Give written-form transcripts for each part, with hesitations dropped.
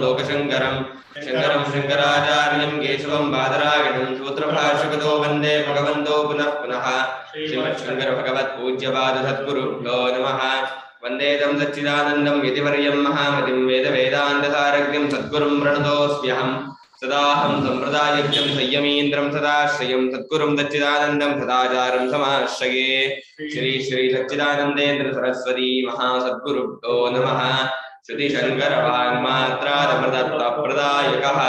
लोकशंकरं शंकरं शंकराचार्यं केशवं बादरायणं सूत्रभाष्यकृतो वन्दे भगवन्तो पुनः पुनः श्रीमच्छङ्करभगवत्पूज्यपादसद्गुरुभ्यो नमः। वन्दे तं सच्चिदानन्दं यतिवर्यं महामतिं वेदवेदान्तसारज्ञं सद्गुरुं प्रणतोऽस्म्यहम्। सदाहं सम्प्रदायज्ञं संयमीन्द्रं सदाश्रयं सद्गुरुं सच्चिदानन्दं सदाचारं समाश्रये। श्री श्री सच्चिदानन्देन्द्र सरस्वती महासद्गुरुभ्यो नमः। श्रुतिशङ्करवाङ्मात्रादमृतत्वप्रदायकः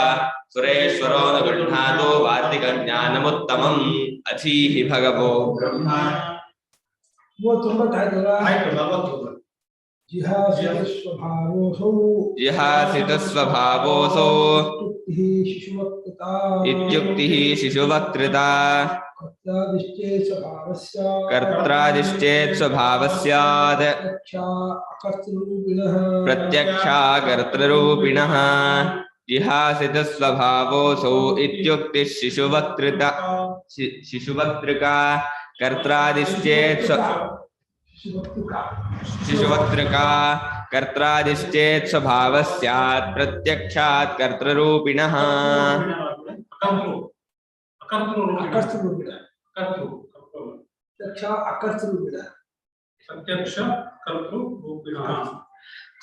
सुरेश्वरो न गृह्णातो वार्तिकज्ञानमुत्तमम् अधीहि भगवो ब्रह्मा। जिहासितस्वभावोऽसौ इत्युक्तिः शिशुवक्तृता कर्त्रादिश्चेत् स्वभावस्यात् प्रत्यक्षाकर्तृरूपिणः जिहासितस्वभावोऽसौ इत्युक्तिः शिशुवक्तृका कर्त्रादिश्चेत् शिशुवक्तृका कर्त्रादिश्चेत् स्वभावस्यात् प्रत्यक्षात् कर्तृरूपिणः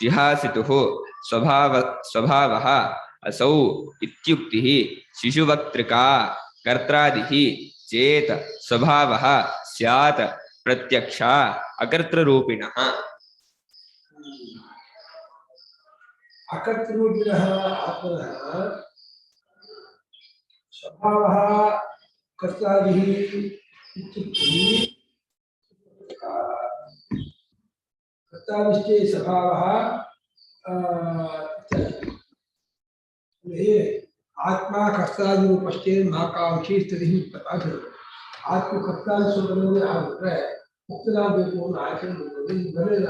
जिहासितुः स्वभावः असौ इत्युक्तिः शिशुवक्तृका कर्त्रादिः चेत् स्वभावः स्यात् प्रत्यक्षा अकर्तृरूपिणः। अकर्तृरूपिणः आत्मनः स्वभावः कर्तादिः इत्युक्तिः कर्तादिश्चेत् स्वभावः आत्मा कर्तादिरूपश्चेत् महाकांक्षी स्थितिः आत्मकर्तादि स्वरूपದಲ್ಲಿ ಆಗಿದ್ರೆ ಮುಕ್ತನಾಗಬೇಕು ಅನ್ನೋ ಆಯ್ಕೆ ಬರಲಿಲ್ಲ.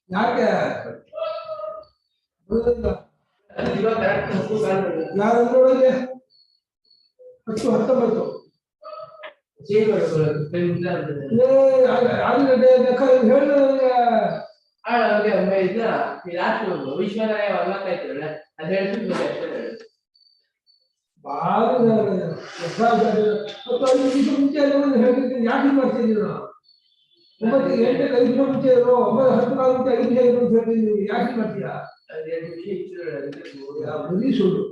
ಯಾಕೆ ಯಾರೊಳಗೆ 10-19 ಯಾಕೆ ಮಾಡ್ತಿದ್ದೀವಿ ನಾವು 9-8 ಮುಂಚೆ ಇರೋ 10 ಕಾಲ ಮುಂಚೆ 5 ಹೇಳ್ತಿದ್ದೀವಿ ಯಾಕೆ ಮಾಡ್ತೀರಾ? ಬರೀ ಸುಳ್ಳು.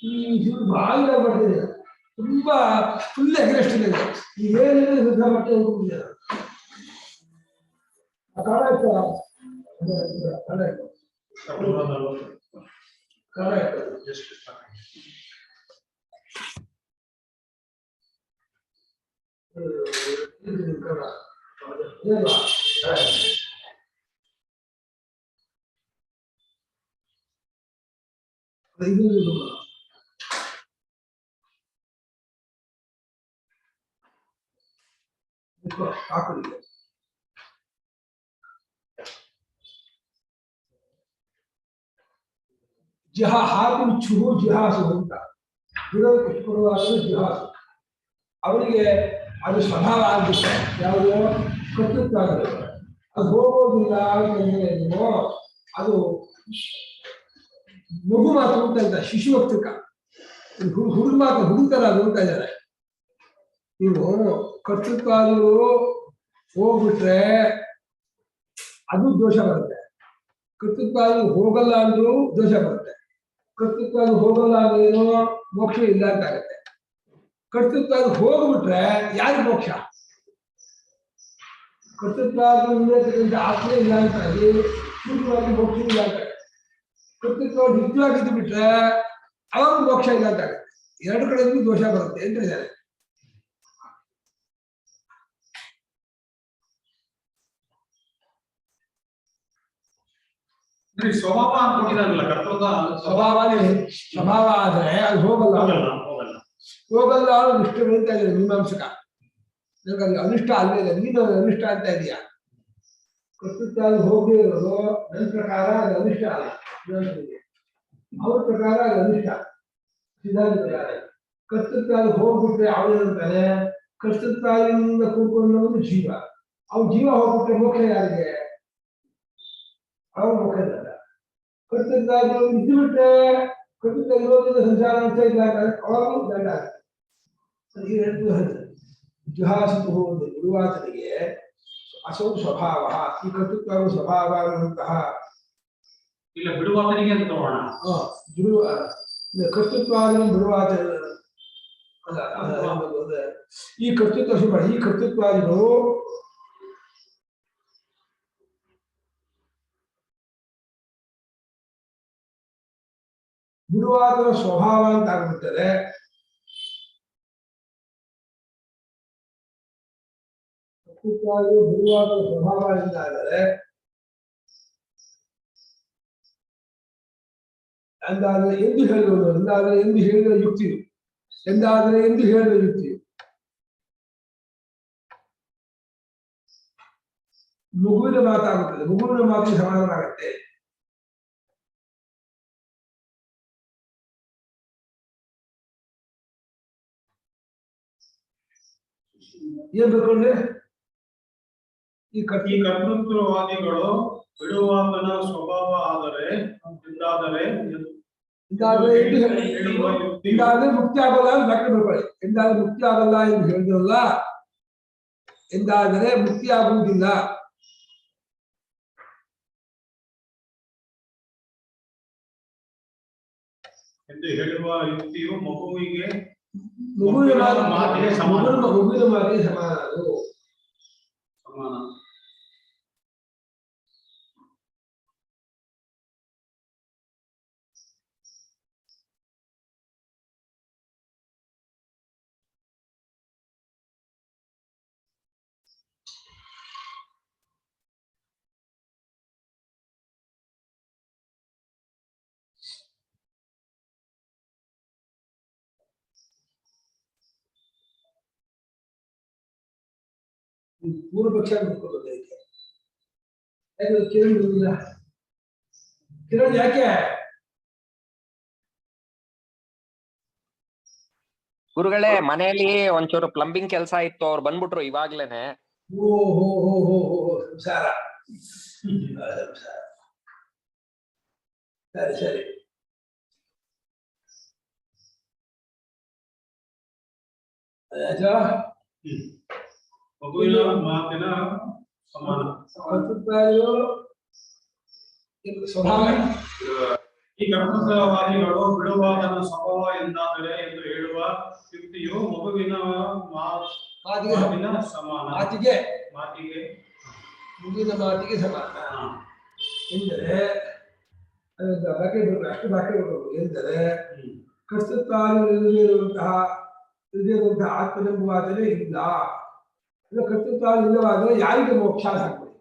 ಈ ಸುಳ್ಳು ಭಾಳ ಮಾಡ್ತಿದ್ದೀರ, ತುಂಬಾ ಫುಲ್ ಅಗ್ರೆಸ್ಟ್ ಇದೆ. ಇವೇನಿದೆ ಶುದ್ಧ ಮಟ್ಟೆ ಹೋಗ್ತಿದ್ದೀರ. ಕಾಲ ಆಯ್ತು ಕಾಲ ಆಯ್ತು ಜಿಹಾ ಹಾಕಿ ಚುಹು ಜಿಹಾಸು ಅಂತ ಜಿಹಾಸು ಅವರಿಗೆ ಅದು ಸ್ವಭಾವ ಆಗುತ್ತೆ. ಯಾವುದು ಕರ್ತೃತ್ವ ಆಗುತ್ತೆ, ಅದು ಹೋಗೋದಿಲ್ಲ ಅಂತಂದ್ರೆ ಅದು ಮಗು ಮಾತು ಅಂತ ಇದ್ದ ಶಿಶು ವಕ್ತೃಕ ಹುಡುಗ ಮಾತು ಹುಡುಗರ ಅದು ಅಂತ ಇದ್ದಾರೆ. ನೀವು ಕರ್ತೃತ್ವ ಅದು ಹೋಗ್ಬಿಟ್ರೆ ಅದು ದೋಷ ಬರುತ್ತೆ. ಕರ್ತೃತ್ವ ಅದು ಹೋಗಲ್ಲ ಅಂದ್ರೂ ದೋಷ ಬರುತ್ತೆ. ಕರ್ತೃತ್ವ ಅದು ಹೋಗಲ್ಲ ಅಂದ್ರೇನು ಮೋಕ್ಷ ಇಲ್ಲ ಅಂತ ಆಗುತ್ತೆ. ಕರ್ತೃತ್ವ ಅದು ಹೋಗ್ಬಿಟ್ರೆ ಯಾರು ಮೋಕ್ಷ? ಕರ್ತೃತ್ವ ಆತ್ಮ ಇಲ್ಲ ಅಂತ ಶುದ್ಧವಾಗಿ ಮೋಕ್ಷ ಇಲ್ಲ ಅಂತ. ಕರ್ತೃತ್ವ ನಿಜವಾಗಿದ್ದು ಬಿಟ್ರೆ ಅವಾಗ ಮೋಕ್ಷ ಇಲ್ಲ ಅಂತ ಆಗುತ್ತೆ. ಎರಡು ಕಡೆಗೂ ದೋಷ ಬರುತ್ತೆ ಅಂತ ಹೇಳಿದ್ದಾರೆ. ಸ್ವಭಾವ ಅನ್ಕೊಂಡಿರಲ್ಲ, ಕರ್ತೃತ್ವ ಸ್ವಭಾವ ಆದ್ರೆ ಅದು ಹೋಗಲ್ಲ ಹೋಗಲ್ಲ ಅನ್ನೋದು ಇಷ್ಟ ಹೇಳ್ತಾ ಇದ್ದಾರೆ ಮೀಮಾಂಸಕ. ನನಗೆ ಅದು ಅನಿಷ್ಟ ಅಲ್ಲೇ ಇದೆ, ನೀನು ಅನಿಷ್ಟ ಅಂತ ಇದೆಯಾ? ಕರ್ತೃತ್ವ ಹೋಗಿ ಇರೋದು ನನ್ನ ಪ್ರಕಾರ ಅದು ಅನಿಷ್ಟ ಅಲ್ಲ ಅವ್ರ ಪ್ರಕಾರ ಅದು ಅನಿಷ್ಟ ಸಿದ್ಧಾಂತ ಪ್ರಕಾರ ಕರ್ತೃತ್ವ ಹೋಗ್ಬಿಟ್ರೆ ಅವಳು ಹೇಳ್ತಾನೆ ಕರ್ತೃತ್ವದಿಂದ ಕೂತ್ಕೊಂಡವನು ಜೀವ ಅವ್ನು ಜೀವ ಹೋಗ್ಬಿಟ್ರೆ ಮೋಕ್ಷ ಯಾರಿಗೆ ಅವ್ರು ಮೋಕ್ಷ ಇಲ್ಲ ಕರ್ತೃತ್ವ ಇದ್ದು ಬಿಟ್ರೆ ಕರ್ತೃತ್ವ ಇರೋದ್ರಿಂದ ಸಂಸಾರ ಅಂತ ಇಲ್ಲ ಅವಾಗಲೂ ದಂಡ ಆಗ್ತದೆ ಜುಹಾಸಿತು ಒಂದು ಗುರುವಾತನಿಗೆ ಅಸೌ ಸ್ವಭಾವ ಈ ಕರ್ತೃತ್ವ ಸ್ವಭಾವ ಅನ್ನುವಂತಹ ಇಲ್ಲ ಬಿಡುವಾತನಿಗೆ ಅಂತ ತಗೋಣ ಕರ್ತೃತ್ವ ಬಿಡುವಾತ ಅಲ್ಲ ಈ ಕರ್ತೃತ್ವ ಶುಭ ಈ ಕರ್ತೃತ್ವಾದಿಗಳು ಬಿಡುವಾದರ ಸ್ವಭಾವ ಅಂತ ಆಗ್ಬಿಡ್ತದೆ ಬಿಡುವಾದರ ಸ್ವಭಾವ ಎಂದಾದರೆ ಎಂದಾದರೆ ಎಂದು ಹೇಳುವುದು ಎಂದಾದರೆ ಎಂದು ಹೇಳಿದ ಯುಕ್ತಿ ಎಂದಾದರೆ ಎಂದು ಹೇಳಿದ ಯುಕ್ತಿ ಮಗುವಿನ ಮಾತಾಗುತ್ತದೆ ಮಗುವಿನ ಮಾತಿಗೆ ಸಮಾನವಾಗುತ್ತೆ ಏನ್ ಬೇಕೊಂಡ್ರೆ ಈ ಕರ್ತೃತ್ವವಾದಿಗಳು ಬಿಡುವಾತನ ಸ್ವಭಾವ ಆದರೆ ಎಂದಾದ್ರೆ ಮುಕ್ತಿ ಆಗಲ್ಲ ಅಂತ ವ್ಯಾಖ್ಯೆ ಮಾಡ್ಕೊಳ್ಳಿ ಎಂದಾದ್ರೆ ಮುಕ್ತಿ ಆಗಲ್ಲ ಎಂದು ಹೇಳಿದ್ರಲ್ಲ ಎಂದಾದರೆ ಮುಕ್ತಿ ಆಗುವುದಿಲ್ಲ ಎಂದು ಹೇಳುವ ಯುಕ್ತಿಯು ಮಗುವಿಗೆ ಮಗುವಿನ ಮಾತಿಗೆ ಸಮಾನ ಅದು ಸಮಾನ ಪೂರ್ವ ಪಕ್ಷ ನೋಡ್ಕೊಳ್ಳೋದೈತೆ ಯಾಕೆ ಕಿರಣ್ ಬಂದಿಲ್ಲ ಕಿರಣ್ ಯಾಕೆ ಗುರುಗಳೇ ಮನೆಯಲ್ಲಿ ಒಂಚೂರು ಪ್ಲಂಬಿಂಗ್ ಕೆಲಸ ಇತ್ತು ಅವ್ರು ಬಂದ್ಬಿಟ್ರು ಇವಾಗ್ಲೇನೆ ಸಂಸಾರ ಸರಿ ಸರಿ ಮಗುವಿನ ಮಾತಿನ ಸಮಾನ ಸ್ವಭಾವ ಈ ಕರ್ತೃತ್ವವಾದಿಗಳು ಬಿಡುವಾದನ ಸ್ವಭಾವ ಎಂದಾದರೆ ಎಂದು ಹೇಳುವ ಯುಕ್ತಿಯು ಮಗುವಿನ ಮಾತಿನ ಸಮಾನ ಮಾತಿಗೆ ಮುಗಿದ ಮಾತಿಗೆ ಸಮಾನ ಎಂದರೆ ಅಷ್ಟು ವ್ಯಾಖ್ಯೆ ಎಂದರೆ ಕರ್ತೃತ್ವವಿರುವಂತಹ ಆತ್ಮನೆಂಬುವಾದರೆ ಇಲ್ಲ ಕರ್ತೃತ್ವ ಇಲ್ಲವಾದರೆ ಯಾರಿಗೆ ಮೋಕ್ಷ ಹಾಕ್ಬೋದು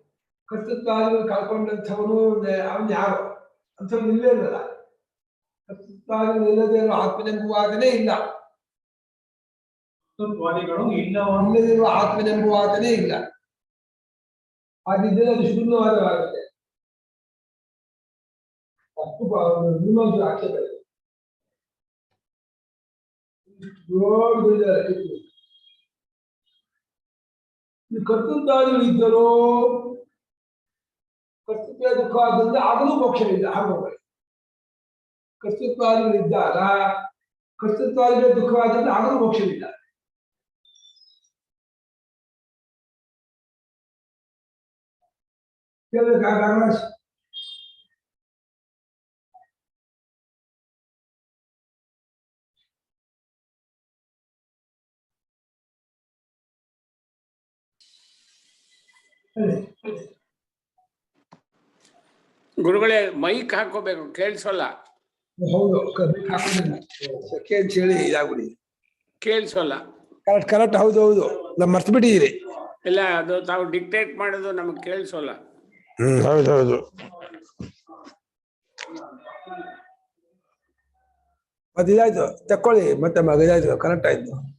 ಕರ್ತೃತ್ವ ಕಳ್ಕೊಂಡಂಥವನು ಅವನು ಯಾರು ಅಂಥವ್ನು ಇಲ್ಲೇ ಇರಲ್ಲ ಕರ್ತೃತ್ವ ಇಲ್ಲದೆ ಇರೋ ಆತ್ಮನೆಂಬುವಾದನೇ ಇಲ್ಲ ಇಲ್ಲದಿರುವ ಆತ್ಮನೆಂಬುವಾದನೇ ಇಲ್ಲ ಹಾಗಿದ್ದರೆ ಅದು ಶೂನ್ಯವಾದವಾಗುತ್ತೆ ಅಷ್ಟು ಇನ್ನೊಂದು ಆಕ್ಷೇಪ ಇದೆ ದೊಡ್ಡ ಈ ಕರ್ತೃತ್ವಾದಿಗಳು ಇದ್ದರೂ ಕರ್ತೃತ್ವ ದುಃಖ ಆದ್ದರಿಂದ ಆಗಲೂ ಮೋಕ್ಷವಿಲ್ಲ ಹಾಗೆ ಕರ್ತೃತ್ವಾದಿಗಳಿದ್ದಾಗ ಕರ್ತೃತ್ವಾದಿಗಳ ದುಃಖವಾದಲ್ಲಿ ಆಗಲೂ ಮೋಕ್ಷವಿಲ್ಲ ಗುರುಗಳೇ ಮೈಕ್ ಹಾಕೋಬೇಕು ಕೇಳಿಸೋಲ್ಲ ಹೌದು ಸೆಕೆ ಅಂತ ಹೇಳಿ ಇದಾಗ್ಬಿಡಿ ಕೇಳಿಸೋಲ್ಲ ಕರೆಕ್ಟ್ ಕರೆಕ್ಟ್ ಹೌದು ಹೌದು ನಾವು ಮರ್ತು ಬಿಟ್ಟಿದ್ದೀರಿ ಇಲ್ಲ ಅದು ತಾವು ಡಿಕ್ಟೇಟ್ ಮಾಡೋದು ನಮಗೆ ಕೇಳಿಸೋಲ್ಲ ಹೌದು ಹೌದು ಅದು ಇದಾಯ್ತು ತಕ್ಕೊಳ್ಳಿ ಮತ್ತೆ ಇದಾಯ್ತು ಕರೆಕ್ಟ್ ಆಯ್ತು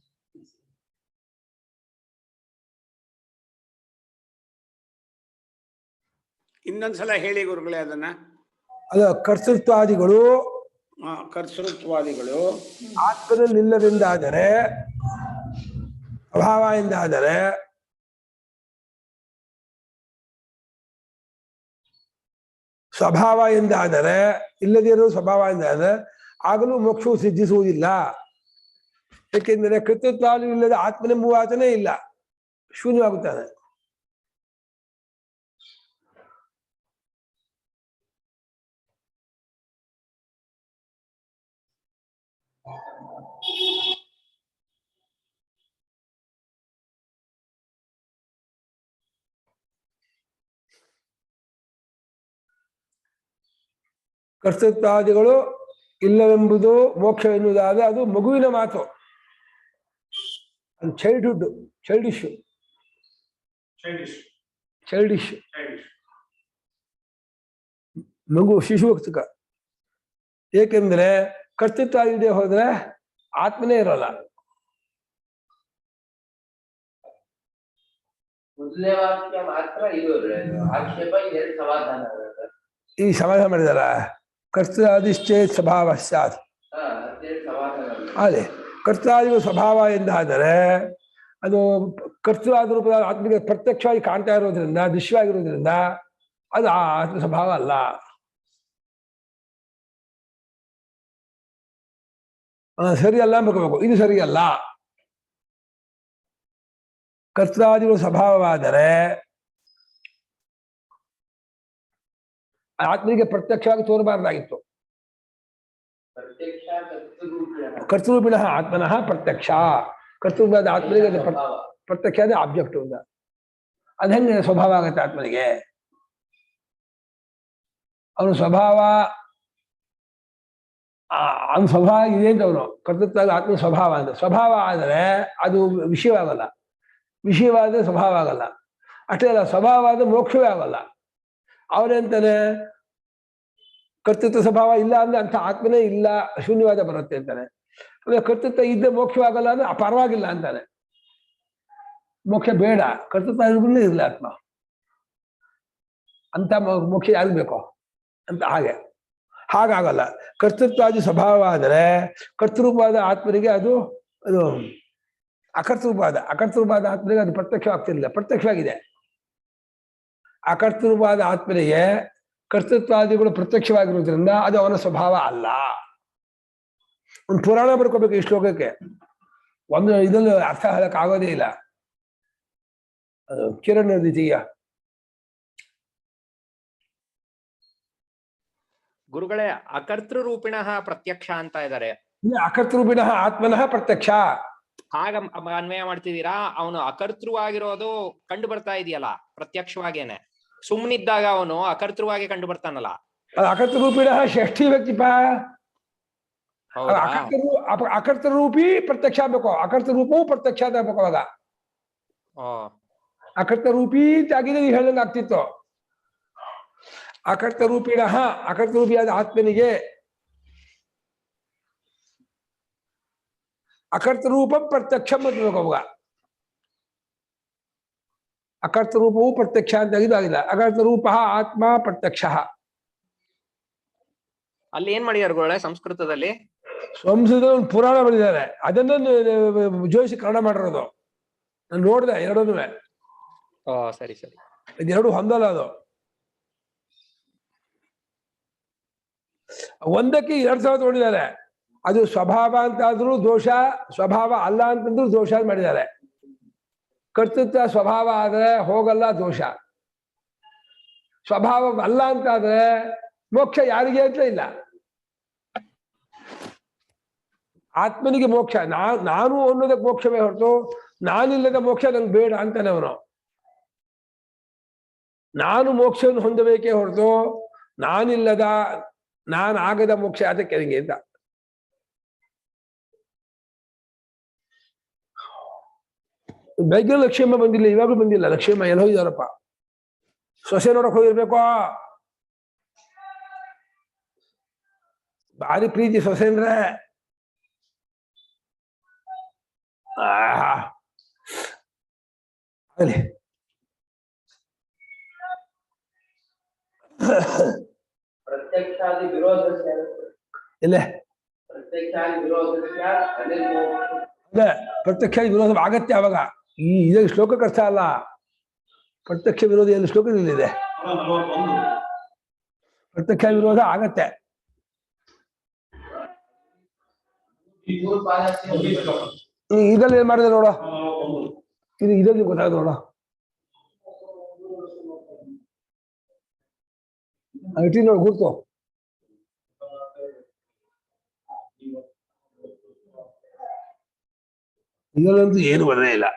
ಇನ್ನೊಂದ್ಸಲ ಹೇಳಿ ಗುರುಗಳೇ ಅದನ್ನ. ಅದ ಕರ್ತೃತ್ವಾದಿಗಳು ಕರ್ತೃತ್ವಾದಿಗಳು ಆತ್ಮದಲ್ಲಿ ಇಲ್ಲದೆಂದಾದರೆ, ಅಭಾವ ಎಂದಾದರೆ ಸ್ವಭಾವ ಎಂದಾದರೆ, ಇಲ್ಲದಿರೋ ಸ್ವಭಾವ ಎಂದಾದರೆ ಆಗಲೂ ಮೋಕ್ಷವು ಸಿದ್ಧಿಸುವುದಿಲ್ಲ. ಏಕೆಂದರೆ ಕರ್ತೃತ್ವಾದಿ ಇಲ್ಲದೆ ಆತ್ಮನೆಂಬುವ ಆತನೇ ಇಲ್ಲ, ಶೂನ್ಯವಾಗುತ್ತಾನೆ. ಕರ್ತೃತ್ವಾದಿಗಳು ಇಲ್ಲವೆಂಬುದು ಮೋಕ್ಷ ಎನ್ನುವುದಾದರೆ ಅದು ಮಗುವಿನ ಮಾತು, ಅದು ಚೈಲ್ಡಿಶ್ ಮಗು, ಶಿಶುವಕ್ತಕ. ಏಕೆಂದ್ರೆ ಕರ್ತೃತ್ವ ಇಲ್ಲದೆ ಹೋದ್ರೆ ಆತ್ಮನೇ ಇರಲ್ಲ. ಈ ಸಮಾಧಾನ ಮಾಡಿದಾರ ಕರ್ತೃಾದಿಶ್ಚೇತ್ ಸ್ವಭಾವ ಸ್ಯಾತ್. ಅದೇ ಕರ್ತೃಾದಿಗಳು ಸ್ವಭಾವ ಎಂದಾದರೆ ಅದು ಕರ್ತೃವಾದ ರೂಪದ ಆತ್ಮಿಕ ಪ್ರತ್ಯಕ್ಷವಾಗಿ ಕಾಣ್ತಾ ಇರೋದ್ರಿಂದ, ದೃಶ್ಯವಾಗಿರೋದ್ರಿಂದ ಅದು ಆ ಆತ್ಮ ಸ್ವಭಾವ ಅಲ್ಲ. ಸರಿಯಲ್ಲ ಅನ್ಬೇಕು, ಇದು ಸರಿಯಲ್ಲ. ಕರ್ತೃಾದಿಗಳು ಸ್ವಭಾವವಾದರೆ ಆತ್ಮನಿಗೆ ಪ್ರತ್ಯಕ್ಷವಾಗಿ ತೋರಬಾರ್ದಾಗಿತ್ತು. ಕರ್ತೃರೂಪಿಣ ಆತ್ಮನಃ ಪ್ರತ್ಯಕ್ಷ, ಕರ್ತೃವಾದ ಆತ್ಮನಿಗೆ ಅದು ಪ್ರತ್ಯಕ್ಷ ಆದ ಆಬ್ಜೆಕ್ಟ್ ಅಂತ. ಅದ ಹೆಂಗೆ ಸ್ವಭಾವ ಆಗತ್ತೆ ಆತ್ಮನಿಗೆ? ಅವನು ಸ್ವಭಾವ ಇದೆ ಅಂತ ಅವನು ಕರ್ತೃತ್ವ ಆತ್ಮ ಸ್ವಭಾವ ಅಂತ. ಸ್ವಭಾವ ಆದರೆ ಅದು ವಿಷಯವಾಗಲ್ಲ, ವಿಷಯವಾದ ಸ್ವಭಾವ ಆಗಲ್ಲ. ಅಷ್ಟೇ ಅಲ್ಲ, ಸ್ವಭಾವ ಆದ ಮೋಕ್ಷವೇ ಆಗಲ್ಲ. ಅವನೆಂತಾನೆ ಕರ್ತೃತ್ವ ಸ್ವಭಾವ ಇಲ್ಲ ಅಂದ್ರೆ ಅಂತ ಆತ್ಮನೇ ಇಲ್ಲ, ಶೂನ್ಯವಾದ ಬರುತ್ತೆ ಅಂತಾನೆ. ಆಮೇಲೆ ಕರ್ತೃತ್ವ ಇದ್ದ ಮೋಕ್ಷವಾಗಲ್ಲ ಅಂದ್ರೆ ಪರವಾಗಿಲ್ಲ ಅಂತಾನೆ. ಮೋಕ್ಷ ಬೇಡ, ಕರ್ತೃತ್ವ ಇರಲಿ ಆತ್ಮ ಅಂತ ಮೋಕ್ಷ ಯಾರಿಗೆ ಬೇಕೋ ಅಂತ. ಹಾಗಾಗಲ್ಲ. ಕರ್ತೃತ್ವಾದಿ ಸ್ವಭಾವ ಆದರೆ ಕರ್ತೃರೂಪವಾದ ಆತ್ಮನಿಗೆ ಅದು ಅಕರ್ತೃಪಾದ ಆತ್ಮನಿಗೆ ಅದು ಪ್ರತ್ಯಕ್ಷವಾಗ್ತಿರಲಿಲ್ಲ, ಪ್ರತ್ಯಕ್ಷವಾಗಿದೆ. ಅಕರ್ತೃಪಾದ ಆತ್ಮನಿಗೆ ಕರ್ತೃತ್ವಾದಿಗಳು ಪ್ರತ್ಯಕ್ಷವಾಗಿರುವುದರಿಂದ ಅದು ಅವನ ಸ್ವಭಾವ ಅಲ್ಲ. ಒಂದು ಪುರಾಣ ಬರ್ಕೋಬೇಕು ಈ ಶ್ಲೋಕಕ್ಕೆ, ಒಂದು ಇದನ್ನು ಅರ್ಥ ಹೇಳಕ್ ಆಗೋದೇ ಇಲ್ಲ. ಅದು ಕಿರಣ ದ್ವಿತೀಯ. ಗುರುಗಳೇ, ಅಕರ್ತೃರೂಪಿಣ ಪ್ರತ್ಯಕ್ಷ ಅಂತ ಇದ್ದಾರೆ. ಅಕರ್ತೃರೂಪಿಣ ಆತ್ಮನಃ ಪ್ರತ್ಯಕ್ಷ ಆಗ ಅನ್ವಯ ಮಾಡ್ತಿದ್ದೀರಾ? ಅವನು ಅಕರ್ತೃವಾಗಿರೋದು ಕಂಡು ಬರ್ತಾ ಇದೆಯಲ್ಲ ಪ್ರತ್ಯಕ್ಷವಾಗೇನೆ. ಸುಮ್ಮನಿದ್ದಾಗ ಅವನು ಅಕರ್ತೃವಾಗಿ ಕಂಡು ಬರ್ತಾನಲ್ಲ. ಅಕರ್ತೃರೂಪಿಣ ಷಷ್ಠಿ ವ್ಯಕ್ತಿಪ. ಅಕರ್ತೃರೂಪಿ ಪ್ರತ್ಯಕ್ಷ ಆಗ್ಬೇಕು, ಅಕರ್ತೃರೂಪವು ಪ್ರತ್ಯಕ್ಷ ಆಗ್ಬೇಕು. ಅವಾಗ ಅಕರ್ತರೂಪಿ ಆಗಿದೆ ಹೇಳಂಗ ಆಗ್ತಿತ್ತು. ಅಕರ್ತರೂಪಿಣ ಅಕರ್ತರೂಪಿಯಾದ ಆತ್ಮನಿಗೆ ಅಕರ್ತರೂಪ ಪ್ರತ್ಯಕ್ಷ ಮಾಡ್ಬೇಕು. ಅವಾಗ ಅಕರ್ತರೂಪವು ಪ್ರತ್ಯಕ್ಷ ಅಂತ ಇದಾಗಿಲ್ಲ. ಅಕರ್ತರೂಪ ಆತ್ಮ ಪ್ರತ್ಯಕ್ಷ. ಅಲ್ಲಿ ಏನ್ ಮಾಡಿದಾರೆ ಸಂಸ್ಕೃತದಲ್ಲಿ? ಒಂದು ಪುರಾಣ ಬರೆದಿದ್ದಾರೆ, ಅದನ್ನ ಜೋಯಿಸಿ ಕನ್ನಡ ಮಾಡಿರೋದು. ನಾನು ನೋಡಿದೆ ಎರಡೂ. ಸರಿ ಸರಿ, ಇದೆರಡು ಹೊಂದಲ್ಲ. ಅದು ಒಂದಕ್ಕೆ 2 ನೋಡಿದ್ದಾರೆ. ಅದು ಸ್ವಭಾವ ಅಂತಾದ್ರೂ ದೋಷ, ಸ್ವಭಾವ ಅಲ್ಲ ಅಂತಂದ್ರೂ ದೋಷ ಮಾಡಿದ್ದಾರೆ. ಕರ್ತೃತ್ವ ಸ್ವಭಾವ ಆದ್ರೆ ಹೋಗಲ್ಲ, ದೋಷ. ಸ್ವಭಾವ ಅಲ್ಲ ಅಂತಾದ್ರೆ ಮೋಕ್ಷ ಯಾರಿಗೆ ಅಂತ ಇಲ್ಲ. ಆತ್ಮನಿಗೆ ಮೋಕ್ಷ, ನಾನು ಅನ್ನೋದಕ್ಕೆ ಮೋಕ್ಷವೇ ಹೊರತು ನಾನಿಲ್ಲದ ಮೋಕ್ಷ ನಂಗೆ ಬೇಡ ಅಂತಾನೆ ಅವನು. ನಾನು ಮೋಕ್ಷವನ್ನು ಹೊಂದಬೇಕೇ ಹೊರತು ನಾನಿಲ್ಲದ, ನಾನಾಗದ ಮೋಕ್ಷ ಅದಕ್ಕೆ ನನಗೆ ಅಂತ. ಬೆಳಗ್ಗೆ ಲಕ್ಷ್ಮಮ್ಮ ಬಂದಿಲ್ಲ, ಇವಾಗಲೂ ಬಂದಿಲ್ಲ. ಲಕ್ಷ್ಮಮ್ಮ ಎಲ್ಲ ಹೋಗಿದಾರಪ್ಪ, ಸೊಸೆ ನೋಡಕ್ ಹೋಗಿರ್ಬೇಕು. ಭಾರಿ ಪ್ರೀತಿ ಸೊಸೆ ಅಂದ್ರೆ. ಅಲ್ಲಿ प्रत्यक्षादि विरोधस्य ಇಲ್ಲ प्रत्यक्षादि विरोधस्य अनिर्मोक्ष ಅದೇ ಪ್ರತ್ಯಕ್ಷ ವಿರೋಧ ಆಗತ್ತೆ ಅವಾಗ ಈ ಇದೇ ಶ್ಲೋಕಕ್ಕೆ ಅರ್ಥ ಅಲ್ಲ ಪ್ರತ್ಯಕ್ಷ ವಿರೋಧ ಏನು ಶ್ಲೋಕದಲ್ಲಿದೆ 41 ಪ್ರತ್ಯಕ್ಷ ವಿರೋಧ ಆಗತ್ತೆ ಈ ಮೂರು ಪಾದಕ್ಕೆ ಇದ್ರಲ್ಲಿ ಏನ್ ಮಾಡಿದೆ ನೋಡು 41 ಇದು ಇದರಲ್ಲಿ ಗೊತ್ತಾಗ ನೋಡು ಇಟ್ಟಿ ನೋಡು ಗುರ್ತು ಇದರಲ್ಲಂತೂ ಏನು ಬರಲೇ ಇಲ್ಲ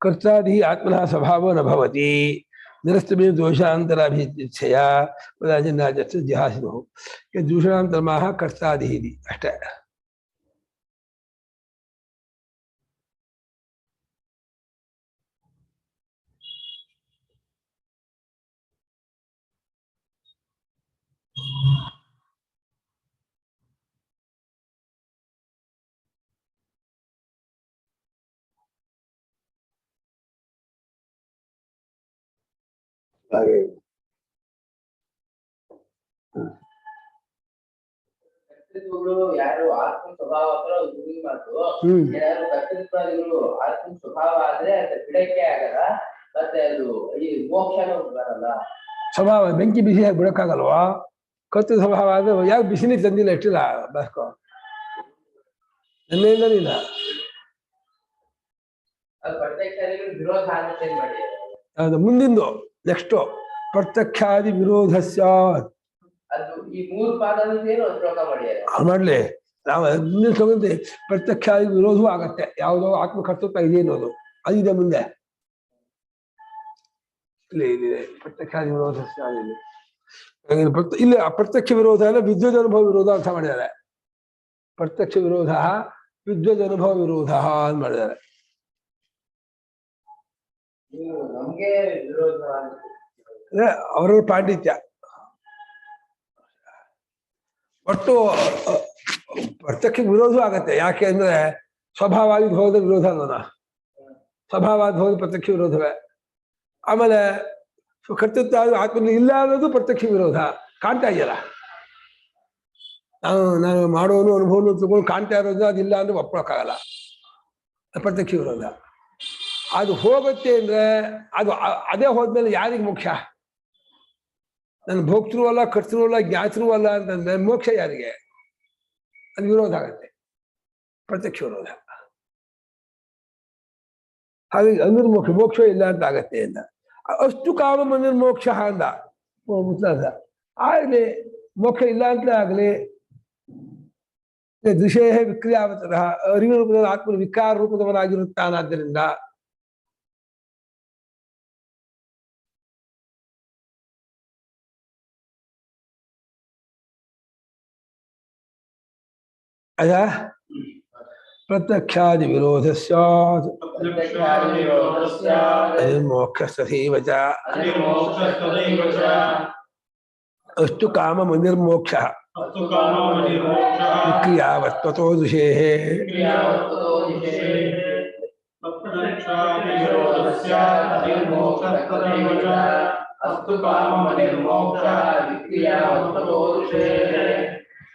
कर्तादि आत्मनः स्वभावो न भवति निरस्तमे दोषान्तराभिच्छया पदाजन्नाजस्य जिहासिनो ये दूषणान्तरमाः कर्तादि इति अष्ट ಕರ್ತೃತ್ವಗಳು ಯಾರು ಆತ್ಮ ಸ್ವಭಾವ ಹತ್ರ ಗುರಿ ಮಾತು ಯಾರು ಕರ್ತೃತ್ವಗಳು ಆತ್ಮ ಸ್ವಭಾವ ಆದ್ರೆ ಅದು ಬಿಡಕ್ಕೆ ಆಗಲ್ಲ ಮತ್ತೆ ಅದು ಈ ಮೋಕ್ಷನೂ ಬರಲ್ಲ ಸ್ವಭಾವ ಬೆಂಕಿ ಬಿಸಿ ಹಾಕಿ ಬಿಡಕ್ಕಾಗಲ್ವಾ ಕತ್ತು ಸ್ವಭಾವ ಆದ್ರೆ ಯಾಕೆ ಬಿಸಿನಿ ತಂದಿಲ್ಲ ಎಷ್ಟಿಲ್ಲ ಬಾಸ್ಕೋ ನನ್ನೇನಿಲ್ಲ ಅದು ಪ್ರತ್ಯಕ್ಷ ವಿರೋಧ ಆಗುತ್ತೆ ಮಾಡಿ ಅದು ಮುಂದಿಂದು ನೆಕ್ಸ್ಟ್ ಪ್ರತ್ಯಕ್ಷಾದಿ ವಿರೋಧ ಸ್ಯಾತ್ ಅದು ಈ ಮೂರು ಪಾದದಲ್ಲಿ ಏನು ಶ್ಲೋಕ ಮಾಡಿದ್ದಾರೆ ಮಾಡ್ಲಿ ನಾವು ಮುಂದಿನ ಶ್ಲೋಕದಲ್ಲಿ ಪ್ರತ್ಯಕ್ಷಾದಿ ವಿರೋಧವೂ ಆಗತ್ತೆ ಯಾವುದೋ ಆತ್ಮಕರ್ತೃತ್ವ ಇದೆ ಅನ್ನೋದು ಅದಿದೆ ಮುಂದೆ ಇಲ್ಲಿದೆ ಪ್ರತ್ಯಕ್ಷಾದಿ ವಿರೋಧ ಇಲ್ಲಿ ಅಪ್ರತ್ಯಕ್ಷ ವಿರೋಧ ಎಲ್ಲ ವಿದ್ಯುತ್ ಅನುಭವ ವಿರೋಧ ಅರ್ಥ ಮಾಡಿದ್ದಾರೆ ಪ್ರತ್ಯಕ್ಷ ವಿರೋಧ ವಿದ್ಯುತ್ ಅನುಭವ ವಿರೋಧ ಅಂತ ಮಾಡಿದ್ದಾರೆ ನಮ್ಗೆ ವಿರೋಧ ಅಂದ್ರೆ ಅವರ ಪಾಂಡಿತ್ಯ ಒಟ್ಟು ಪ್ರತ್ಯಕ್ಷ ವಿರೋಧ ಆಗತ್ತೆ ಯಾಕೆ ಅಂದ್ರೆ ಸ್ವಭಾವಾದಿ ಭೋಗದ ವಿರೋಧ ಅಲ್ಲದ ಸ್ವಭಾವಾದಿ ಭೋಗದ ಪ್ರತ್ಯಕ್ಷ ವಿರೋಧವೇ ಆಮೇಲೆ ಕರ್ತೃತ್ವ ಆತ್ಮನಲ್ಲಿ ಇಲ್ಲ ಅನ್ನೋದು ಪ್ರತ್ಯಕ್ಷ ವಿರೋಧ ಕಾಣ್ತಾ ಇದೆಯಲ್ಲ ನಾನು ಮಾಡೋನು ಅನುಭವನು ತಗೊಂಡು ಕಾಣ್ತಾ ಇರೋದು ಅದಿಲ್ಲ ಅಂದ್ರೆ ಒಪ್ಕೊಳಕ್ಕಾಗಲ್ಲ ಪ್ರತ್ಯಕ್ಷ ವಿರೋಧ ಅದು ಹೋಗುತ್ತೆ ಅಂದ್ರೆ ಅದು ಅದೇ ಹೋದ್ಮೇಲೆ ಯಾರಿಗೆ ಮೋಕ್ಷ ನನ್ನ ಭೋಕ್ತೃ ಅಲ್ಲ ಕರ್ತೃ ಅಲ್ಲ ಜ್ಞಾತೃ ಅಲ್ಲ ಅಂತಂದ್ರೆ ಮೋಕ್ಷ ಯಾರಿಗೆ ಅದು ವಿರೋಧ ಆಗತ್ತೆ ಪ್ರತ್ಯಕ್ಷ ವಿರೋಧ ಹಾಗಾಗಿ ಅನಿರ್ಮೋಕ್ಷ ಮೋಕ್ಷ ಇಲ್ಲ ಅಂತ ಆಗತ್ತೆ ಅಂತ ಅಷ್ಟು ಕಾಮ ಅನಿರ್ಮೋಕ್ಷ ಅಂದ ಮುತ್ಲಾಸ ಆಗ್ಲಿ ಮೋಕ್ಷ ಇಲ್ಲ ಅಂತಲೇ ಆಗ್ಲಿ ದೃಶೇ ವಿಕ್ರಿಯಾವತಃ ಅರಿವು ರೂಪದ ಆತ್ಮ ವಿಕಾರ ರೂಪದವನಾಗಿರುತ್ತಾನಾದ್ದರಿಂದ ಅದ ಪ್ರತ್ಯಕ್ಷಾದಿ ವಿರೋಧ ಸ್ಯಾತ್ ಅನಿರ್ಮೋಕ್ಷಸ್ತಥೈವ ಚ ಅಷ್ಟು ಕಾಮ ಅನಿರ್ಮೋಕ್ಷ ವಿಕ್ರಿಯಾವತ್ವತೋ ದೃಶೇಃ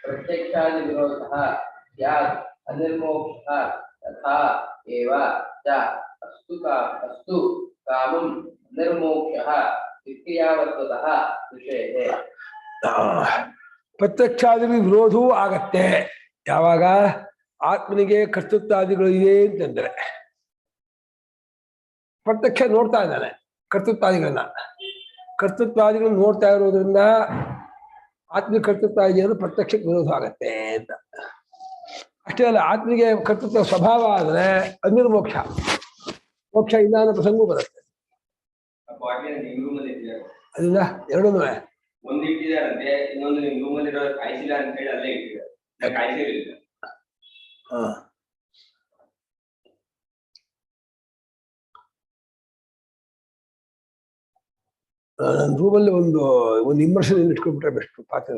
प्रत्यक्षादि विरोधः स्यात् अनिर्मोक्षः तथा एव च अस्तु कामं निर्मोक्षः विक्रियावत्वतः विषये ಪ್ರತ್ಯಕ್ಷಾದಿ ವಿರೋಧವೂ ಆಗತ್ತೆ ಯಾವಾಗ ಆತ್ಮನಿಗೆ ಕರ್ತೃತ್ವಾದಿಗಳು ಇದೆ ಅಂತಂದ್ರೆ ಪ್ರತ್ಯಕ್ಷ ನೋಡ್ತಾ ಇದ್ದಾನೆ ಕರ್ತೃತ್ವಾದಿಗಳನ್ನ ನೋಡ್ತಾ ಇರೋದ್ರಿಂದ ಆತ್ಮಿಕ ಕರ್ತೃತ್ವ ಇದೆ ಅಂದ್ರೆ ಪ್ರತ್ಯಕ್ಷಕ್ಕೆ ವಿರೋಧ ಆಗತ್ತೆ ಅಂತ ಅಷ್ಟೇ ಅಲ್ಲ ಆತ್ಮಿಗೆ ಕರ್ತೃತ್ವ ಸ್ವಭಾವ ಆದ್ರೆ ಅನಿರ್ಮೋಕ್ಷ ಮೋಕ್ಷ ಇಲ್ಲ ಅನ್ನೋ ಪ್ರಸಂಗವೂ ಬರುತ್ತೆ ಅದರಿಂದ ಎರಡೂ ಒಂದು ಇಟ್ಟಿದಾರಂತೆ ಇನ್ನೊಂದು ನಿಮ್ ರೂಮಲ್ಲಿ ಇರೋ ಕಾಯಿಸಿಲ್ಲ ಅಂತ ಹೇಳಿ ಅಲ್ಲೇ ಇಟ್ಟಿದ್ದಾರೆ ಕಾಯಿಸಿರಲಿಲ್ಲ ನನ್ನ ರೂಮಲ್ಲಿ ಒಂದು ಇಂಪ್ರೆಷನ್ ಇಟ್ಕೊಂಡ್ಬಿಟ್ರೆ ಬೆಸ್ಟ್ ಪಾತ್ರ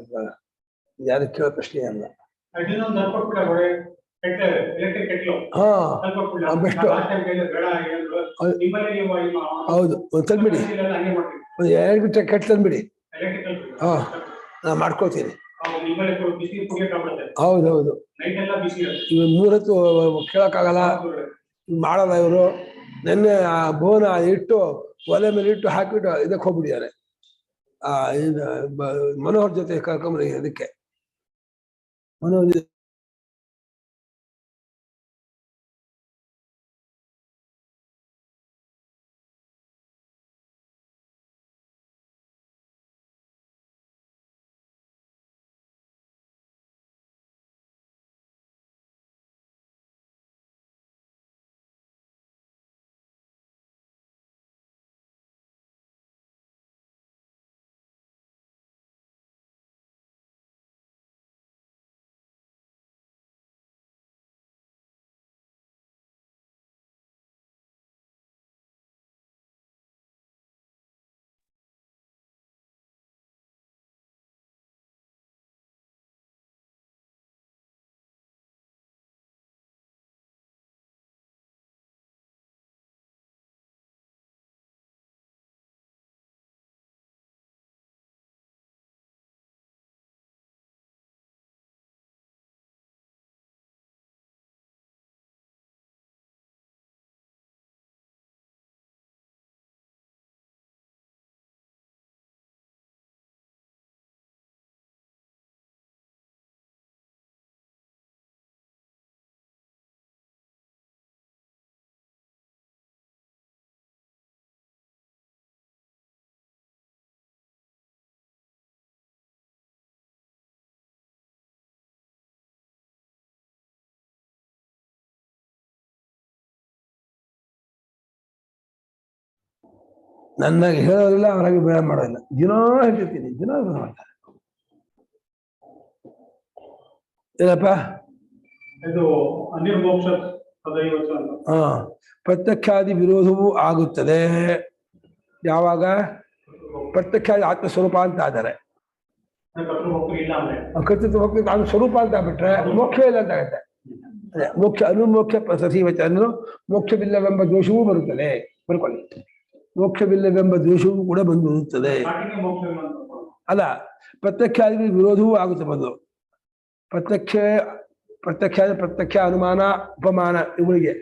ಯಾರು ಕೇಳೋ ಪ್ರಶ್ನೆ ಅಲ್ಲ. ಹಾ ಬೆಸ್ಟ್. ಹೌದು ಒಂದು ತಂದ್ಬಿಡಿ, ಒಂದು 2 ಗಂಟೆ ಕೆಟ್ಟ ತಂದ್ಬಿಡಿ. ಹಾ ನಾ ಮಾಡ್ಕೊಳ್ತೀನಿ. ಹೌದೌದು ಇವ್ 3 ಹೊತ್ತು ಕೇಳಕ್ಕಾಗಲ್ಲ, ಮಾಡಲ್ಲ ಇವರು. ನೆನ್ನೆ ಆ ಬೋನ ಇಟ್ಟು ಒಲೆ ಮೇಲೆ ಇಟ್ಟು ಹಾಕಿಬಿಟ್ಟು ಇದಕ್ಕೆ ಹೋಗ್ಬಿಟ್ಟಿದ್ದಾರೆ. ಇದು ಮನೋಹರ್ ಜೊತೆ ಕರ್ಕೊಂಬರಿ. ಅದಕ್ಕೆ ಮನೋಹರ್ ನನ್ನಾಗಿ ಹೇಳೋದಿಲ್ಲ, ಅವರಾಗಿ ಬೇಡ ಮಾಡೋದಿಲ್ಲ. ದಿನ ಹೇಳ್ತಿರ್ತೀನಿ, ದಿನ ಮಾಡ್ತಾರೆ. ಏನಪ್ಪ ಇದು ಅನಿರ್ಮೋಕ್ಷ ಹಾ ಪ್ರತ್ಯಕ್ಷಾದಿ ವಿರೋಧವೂ ಆಗುತ್ತದೆ. ಯಾವಾಗ ಪ್ರತ್ಯಕ್ಷಾದಿ ಆತ್ಮಸ್ವರೂಪ ಅಂತ ಆದರೆ, ಕರ್ತೃತ್ವ ಹೋಗ್ತದೆ ಅದು ಸ್ವರೂಪ ಅಂತ ಆಗ್ಬಿಟ್ರೆ ಮೋಕ್ಷ ಇಲ್ಲ ಅಂತ ಆಗುತ್ತೆ. ಮೋಕ್ಷ ಅನುಮೋಕ್ಷ ಸಸೀವಚ ಅಂದ್ರೆ ಮೋಕ್ಷವಿಲ್ಲವೆಂಬ ದೋಷವೂ ಬರುತ್ತದೆ. ಬರ್ಕೊಳ್ಳಿ, ಮೋಕ್ಷವಿಲ್ಲವೆಂಬ ದೋಷವೂ ಕೂಡ ಬಂದಿರುತ್ತದೆ. ಅಲ್ಲ, ಪ್ರತ್ಯಕ್ಷಾದಿ ವಿರೋಧವೂ ಆಗುತ್ತೆ. ಬಂದು ಪ್ರತ್ಯಕ್ಷ ಅನುಮಾನ ಉಪಮಾನ ಇವುಗಳಿಗೆ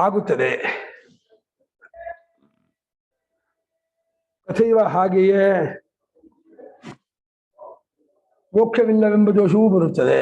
ಆಗುತ್ತದೆ. ತಥೈವ ಹಾಗೆಯೇ ಮೋಕ್ಷವಿಲ್ಲವೆಂಬ ದೋಷವೂ ಬರುತ್ತದೆ.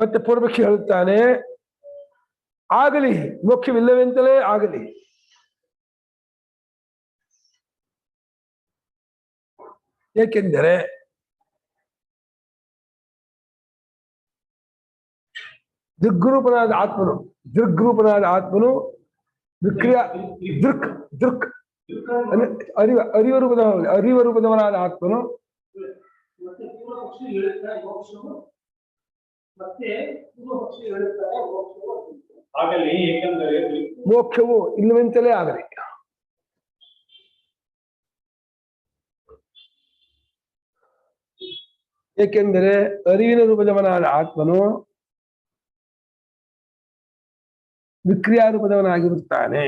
ಮತ್ತೆ ಪೂರ್ವಪಕ್ಷಿ ಹೇಳುತ್ತಾನೆ, ಆಗಲಿ ಮೋಕ್ಷವಿಲ್ಲವೆಂತಲೇ ಆಗಲಿ. ಏಕೆಂದರೆ ದೃಗ್ರೂಪನಾದ ಆತ್ಮನು ವಿಕ್ರಿಯಾ ದೃಕ್ ಅರಿವ ರೂಪದವನಾದ ಆತ್ಮನು ಮೋಕ್ಷವು ಇಲ್ಲವೆಂತಲೇ ಆಗಲಿ. ಏಕೆಂದರೆ ಅರಿವಿನ ರೂಪದವನಾದ ಆತ್ಮನು ವಿಕ್ರಿಯಾ ರೂಪದವನಾಗಿರುತ್ತಾನೆ.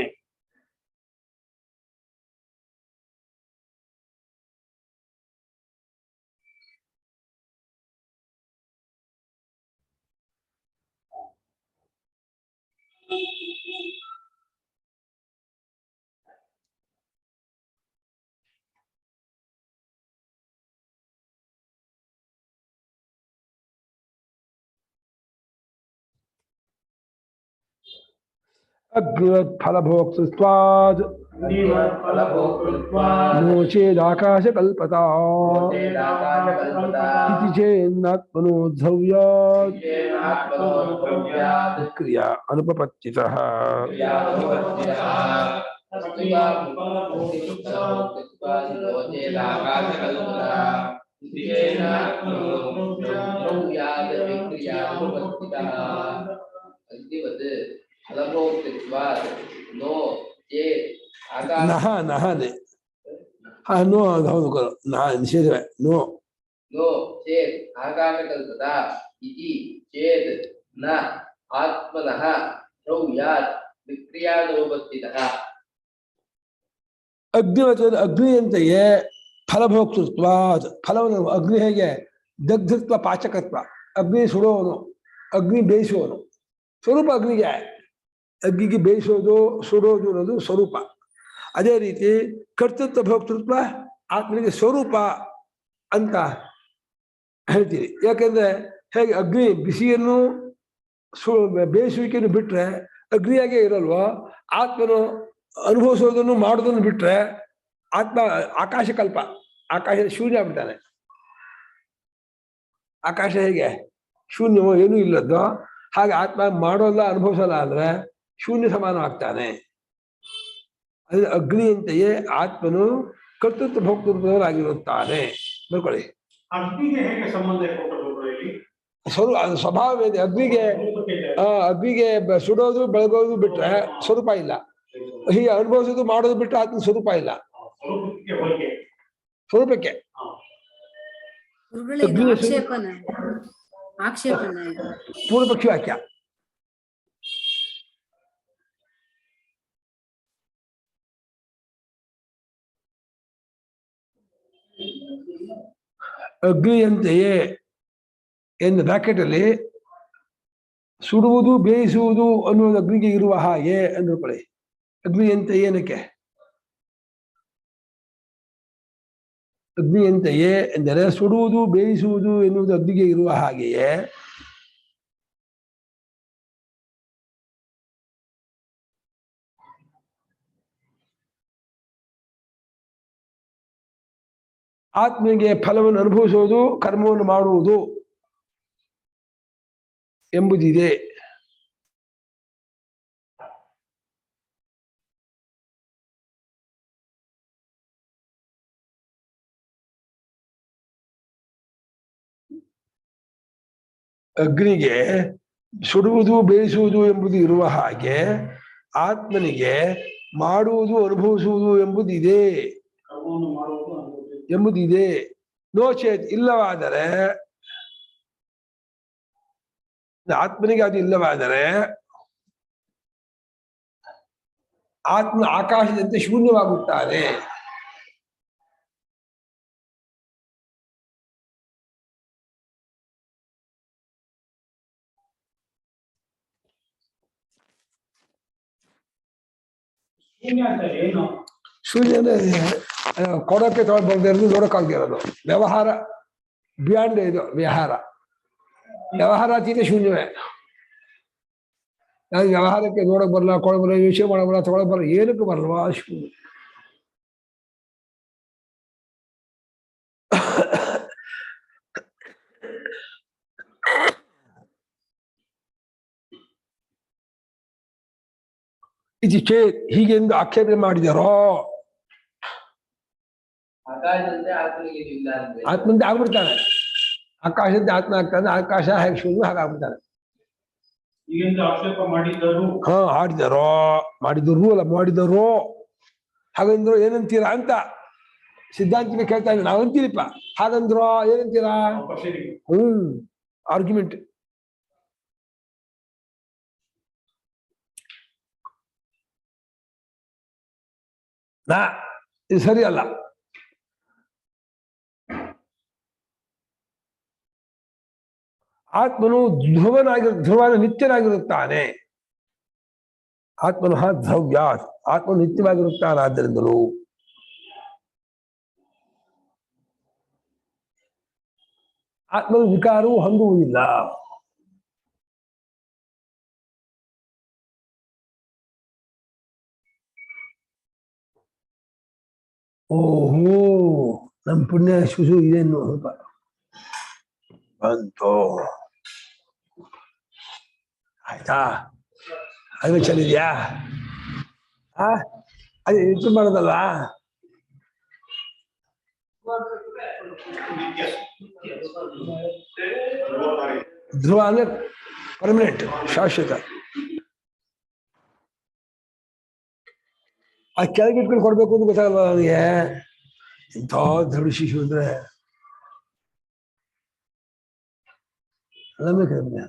ಅಗ್ನಿವತ್ ಫಲಭೋಕ್ತೃತ್ವಾದ್ नो चेदाकाशकल्पता इति चेन्नात्मनो ध्रुव्यात् क्रिया अनुपपत्तितः नह नह ने हाँ नो हौದು करो ನಾ ನಿಷೇಧವೇ नो नो चेत् आकाशकल्पता इति चेत् न आत्मनः ध्रुव्यात् विक्रियानुपपत्तितः ಅಗ್ನಿವಚನ ಅಗ್ನಿ ಅಂತೆಯೇ ಫಲಭೋಕ್ತೃತ್ವ ಫಲವನ್ನು ಅಗ್ನಿ ಹೇಗೆ ದಗ್ಧತ್ವ ಪಾಚಕತ್ವ ಅಗ್ನಿ ಸುಡೋವನು ಅಗ್ನಿ ಬೇಯಿಸುವನು ಸ್ವರೂಪ ಅಗ್ನಿಗೆ ಅಗ್ನಿಗೆ ಬೇಯಿಸೋದು ಸುಡೋದು ಅನ್ನೋದು ಸ್ವರೂಪ ಅದೇ ರೀತಿ ಕರ್ತೃತ್ವ ಭೋಕ್ತೃತ್ವ ಆತ್ಮನಿಗೆ ಸ್ವರೂಪ ಅಂತ ಹೇಳ್ತೀವಿ ಯಾಕೆಂದ್ರೆ ಹೇಗೆ ಅಗ್ನಿ ಬಿಸಿಯನ್ನು ಬೇಯಿಸುವಿಕೆಯನ್ನು ಬಿಟ್ರೆ ಅಗ್ನಿಯಾಗೇ ಇರಲ್ವೋ ಆತ್ಮನು ಅನುಭವಿಸೋದನ್ನು ಮಾಡೋದನ್ನು ಬಿಟ್ರೆ ಆತ್ಮ ಆಕಾಶಕಲ್ಪ ಆಕಾಶ ಶೂನ್ಯ ಆಗ್ಬಿಡ್ತಾನೆ ಆಕಾಶ ಹೇಗೆ ಶೂನ್ಯವೋ ಏನೂ ಇಲ್ಲದ್ದು ಹಾಗೆ ಆತ್ಮ ಮಾಡೋಲ್ಲ ಅನುಭವಿಸಲ್ಲ ಅಂದ್ರೆ ಶೂನ್ಯ ಸಮಾನ ಆಗ್ತಾನೆ ಅದೇ ಅಗ್ನಿಯಂತೆಯೇ ಆತ್ಮನು ಕರ್ತೃತ್ವ ಭೋಕ್ತೃತ್ವರಾಗಿರುತ್ತಾನೆ ಬರ್ಕೊಳ್ಳಿ ಅಗ್ನಿಗೆ ಹೇಗೆ ಸಂಬಂಧ ಕೊಟ್ಟರು ಇಲ್ಲಿ ಅದು ಸ್ವಭಾವ ಇದೆ ಅಗ್ನಿಗೆ ಅಗ್ನಿಗೆ ಸುಡೋದು ಬೆಳಗೋದು ಬಿಟ್ರೆ ಸ್ವರೂಪ ಇಲ್ಲ ಹೀಗೆ ಅನುಭವಿಸೋದು ಮಾಡೋದು ಬಿಟ್ರೆ ಆತ್ಮ ಸ್ವರೂಪ ಇಲ್ಲ ಸ್ವರೂಪಕ್ಕೆ ಪೂರ್ವಪಕ್ಷಿ ವಾಕ್ಯ ಅಗ್ನಿಯಂತೆಯೇ ಎಂದು ಬ್ರಾಕೆಟ್ ಅಲ್ಲಿ ಸುಡುವುದು ಬೇಯಿಸುವುದು ಅನ್ನುವುದು ಅಗ್ನಿಗೆ ಇರುವ ಹಾಗೆ ಅಂದ್ಕೊಳ್ಳಿ ಅಗ್ನಿಯಂತೆ ಏನಕ್ಕೆ ಅಗ್ನಿಯಂತೆಯೇ ಎಂದರೆ ಸುಡುವುದು ಬೇಯಿಸುವುದು ಎನ್ನುವುದು ಅಗ್ನಿಗೆ ಇರುವ ಹಾಗೆಯೇ ಆತ್ಮನಿಗೆ ಫಲವನ್ನು ಅನುಭವಿಸುವುದು ಕರ್ಮವನ್ನು ಮಾಡುವುದು ಎಂಬುದಿದೆ ಅಗ್ನಿಗೆ ಸುಡುವುದು ಬೇಯಿಸುವುದು ಎಂಬುದು ಇರುವ ಹಾಗೆ ಆತ್ಮನಿಗೆ ಮಾಡುವುದು ಅನುಭವಿಸುವುದು ಎಂಬುದಿದೆ ನೋಚೇತ್ ಇಲ್ಲವಾದರೆ ಆತ್ಮನಿಗೆ ಅದು ಇಲ್ಲವಾದರೆ ಆತ್ಮ ಆಕಾಶದಂತೆ ಶೂನ್ಯವಾಗುತ್ತಾನೆ ಶೂನ್ಯ ಅಂದ್ರೆ ಕೊಡಕ್ಕೆ ತಗೊಳ್ಬರ್ದಿರೋದು ನೋಡಕ್ಕಾಗದೆ ಇರೋದು ವ್ಯವಹಾರ ಬಿಯಾಂಡ್ ಇದು ವ್ಯವಹಾರಾತೀತ ಶೂನ್ಯವೇ ವ್ಯವಹಾರಕ್ಕೆ ನೋಡಕ್ ಬರಲ್ಲ ಕೊಡಕ್ ಬರಲ್ಲ ವಿಷಯ ಮಾಡಕ್ ಬರಲ್ಲ ತಗೊಳಕ್ ಬರಲ್ಲ ಏನಕ್ಕೂ ಬರಲ್ವಾ ಶೂನ್ಯ ಇದು ಚೇತ್ ಹೀಗೆಂದು ಆಕ್ಷೇಪಣೆ ಮಾಡಿದಾರೋ ಆತ್ಮಂತೆ ಆಗ್ಬಿಡ್ತಾನೆ ಆಕಾಶದಂತೆ ಆತ್ಮ ಆಗ್ತಾನೆ ಆಕಾಶ ಹೇಗೆ ಶೂನ್ಯ ಹಾಗಾಗ್ಬಿಡ್ತಾನೆ ಹಾ ಮಾಡಿದರು ಅಲ್ಲ ಮಾಡಿದರು ಹಾಗಂದ್ರು ಏನಂತೀರಾ ಅಂತ ಸಿದ್ಧಾಂತಿಕ ಕೇಳ್ತಾ ಇದ್ದೀನಿ ನಾವಂತೀರಿಪ್ಪ ಹಾಗಂದ್ರು ಏನಂತೀರಾ ಆರ್ಗ್ಯುಮೆಂಟ್ ಇದು ಸರಿ ಅಲ್ಲ ಆತ್ಮನು ಧ್ರುವನ ನಿತ್ಯನಾಗಿರುತ್ತಾನೆ ಆತ್ಮನಃ ಧ್ರವ್ಯ ಆತ್ಮನು ನಿತ್ಯವಾಗಿರುತ್ತಾನಾದ್ದರಿಂದಲೂ ಆತ್ಮನ ವಿಕಾರವು ಹೊಂದುವುದಿಲ್ಲ ಓಹೋ ನಮ್ಮ ಪುಣ್ಯ ಶಿಶು ಇದೇನು ಸ್ವಲ್ಪ ಬಂತು ಆಯ್ತಾ ಅಲ್ವೇ ಚೆಲ್ಲಿದ್ಯಾ ಅದೇ ಇದು ಮಾಡೋದಲ್ಲ ಧ್ರುವ ಅಂದ್ರೆ ಪರ್ಮನೆಂಟ್ ಶಾಶ್ವತ ಆ ಕೆಳಗೆ ಇಟ್ಕೊಂಡು ಕೊಡ್ಬೇಕು ಅಂತ ಗೊತ್ತಾಗಲ್ಲ ನನಗೆ ಇಂಥ ದೃಢ ಶಿಶು ಅಂದ್ರೆ ಅದನ್ನೇ ಕೇಳಿದ್ದೆ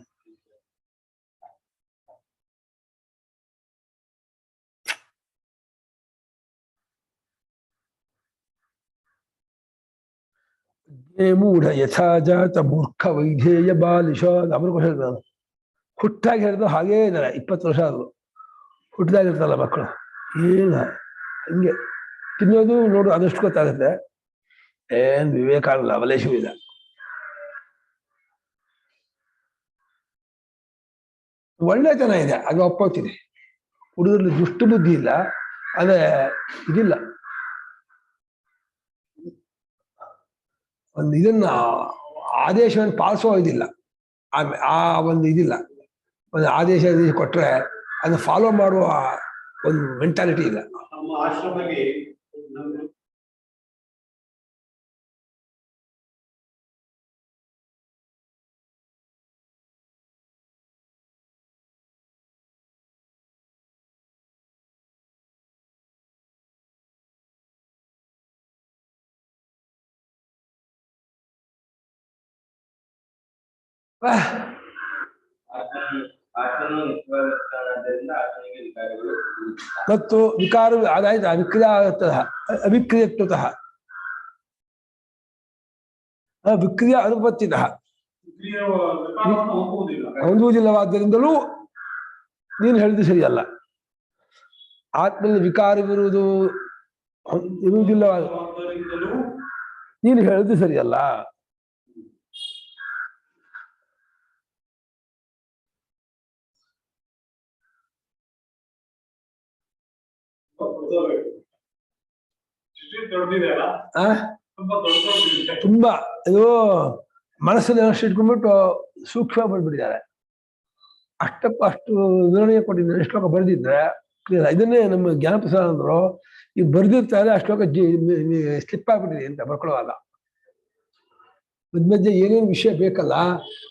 ಮೂಢ ಯಥಾಜಾತ ಮೂರ್ಖ ವೈಧೇಯ ಬಾಲಿಶ ಅವರು ಹೇಳ್ದ ಹುಟ್ಟಾಗಿ ಹೇಳಿದ್ರು ಹಾಗೇ ಇದ್ದಾರೆ 20 ವರ್ಷ ಆದ್ರು ಹುಟ್ಟಿದಾಗಿರ್ತಲ್ಲ ಮಕ್ಕಳು ಏನ ಹಂಗೆ ತಿನ್ನೋದು ನೋಡು ಅದಷ್ಟು ಗೊತ್ತಾಗುತ್ತೆ ಏನ್ ವಿವೇಕ ಆಗಲ್ಲ ಅವಲೇಶವೂ ಇಲ್ಲ ಒಳ್ಳೆತನ ಇದೆ ಅದು ಒಪ್ಪೋಗ್ತೀನಿ ಹುಡುಗರಲ್ಲಿ ದುಷ್ಟು ಬುದ್ಧಿ ಇಲ್ಲ ಆದ್ರೆ ಇದಿಲ್ಲ ಒಂದು ಇದನ್ನ ಆದೇಶವನ್ನು ಪಾಲಿಸೋ ಇದಿಲ್ಲ ಆ ಒಂದು ಇದಿಲ್ಲ ಒಂದು ಆದೇಶ ಕೊಟ್ರೆ ಅದನ್ನ ಫಾಲೋ ಮಾಡುವ ಒಂದು ಮೆಂಟಾಲಿಟಿ ಇಲ್ಲ ನಮ್ಮ ಆಶ್ರಮದಲ್ಲಿ ಆತ್ಮನು ಆತನಿಗೆ ವಿಕಾರಗಳು ಮತ್ತು ವಿಕಾರ ಅದಾಯ್ತು ಅವಿಕ್ರಿಯತಃ ಅವಿಕ್ರಿಯತ್ವತಃ ವಿಕ್ರಿಯ ಅನುಪತ್ತಿತಃ ವಿಕಾರವನ್ನು ಹೊಂದುವುದಿಲ್ಲ. ಹೊಂದುವುದಿಲ್ಲವಾದ್ದರಿಂದಲೂ ನೀನು ಹೇಳಿದ್ದು ಸರಿಯಲ್ಲ. ಆತ್ಮದಲ್ಲಿ ವಿಕಾರವಿರುವುದು ಇರುವುದಿಲ್ಲವಾದ ನೀನು ಹೇಳಿದ್ದು ಸರಿಯಲ್ಲ. ತುಂಬಾ ಇದು ಮನಸ್ಸಲ್ಲಿ ಅಷ್ಟು ಇಟ್ಕೊಂಡ್ಬಿಟ್ಟು ಸೂಕ್ಷ್ಮ ಬಂದ್ಬಿಟ್ಟಿದ್ದಾರೆ. ಅಷ್ಟು ವಿವರಣೆ ಕೊಟ್ಟಿದ್ದಾರೆ. ಶ್ಲೋಕ ಬರೆದಿದ್ರೆ ಇದನ್ನೇ ನಮ್ಮ ಜ್ಞಾನಪ್ರಸಾದ ಅಂದ್ರು ಈಗ ಬರ್ದಿರ್ತಾರೆ ಆ ಶ್ಲೋಕ ಸ್ಲಿಪ್ ಆಗ್ಬಿಟ್ಟಿದೆ ಅಂತ ಬರ್ಕೊಳ್ಳುವಾಗ ಮಧ್ಯ ಏನೇನು ವಿಷಯ ಬೇಕಲ್ಲ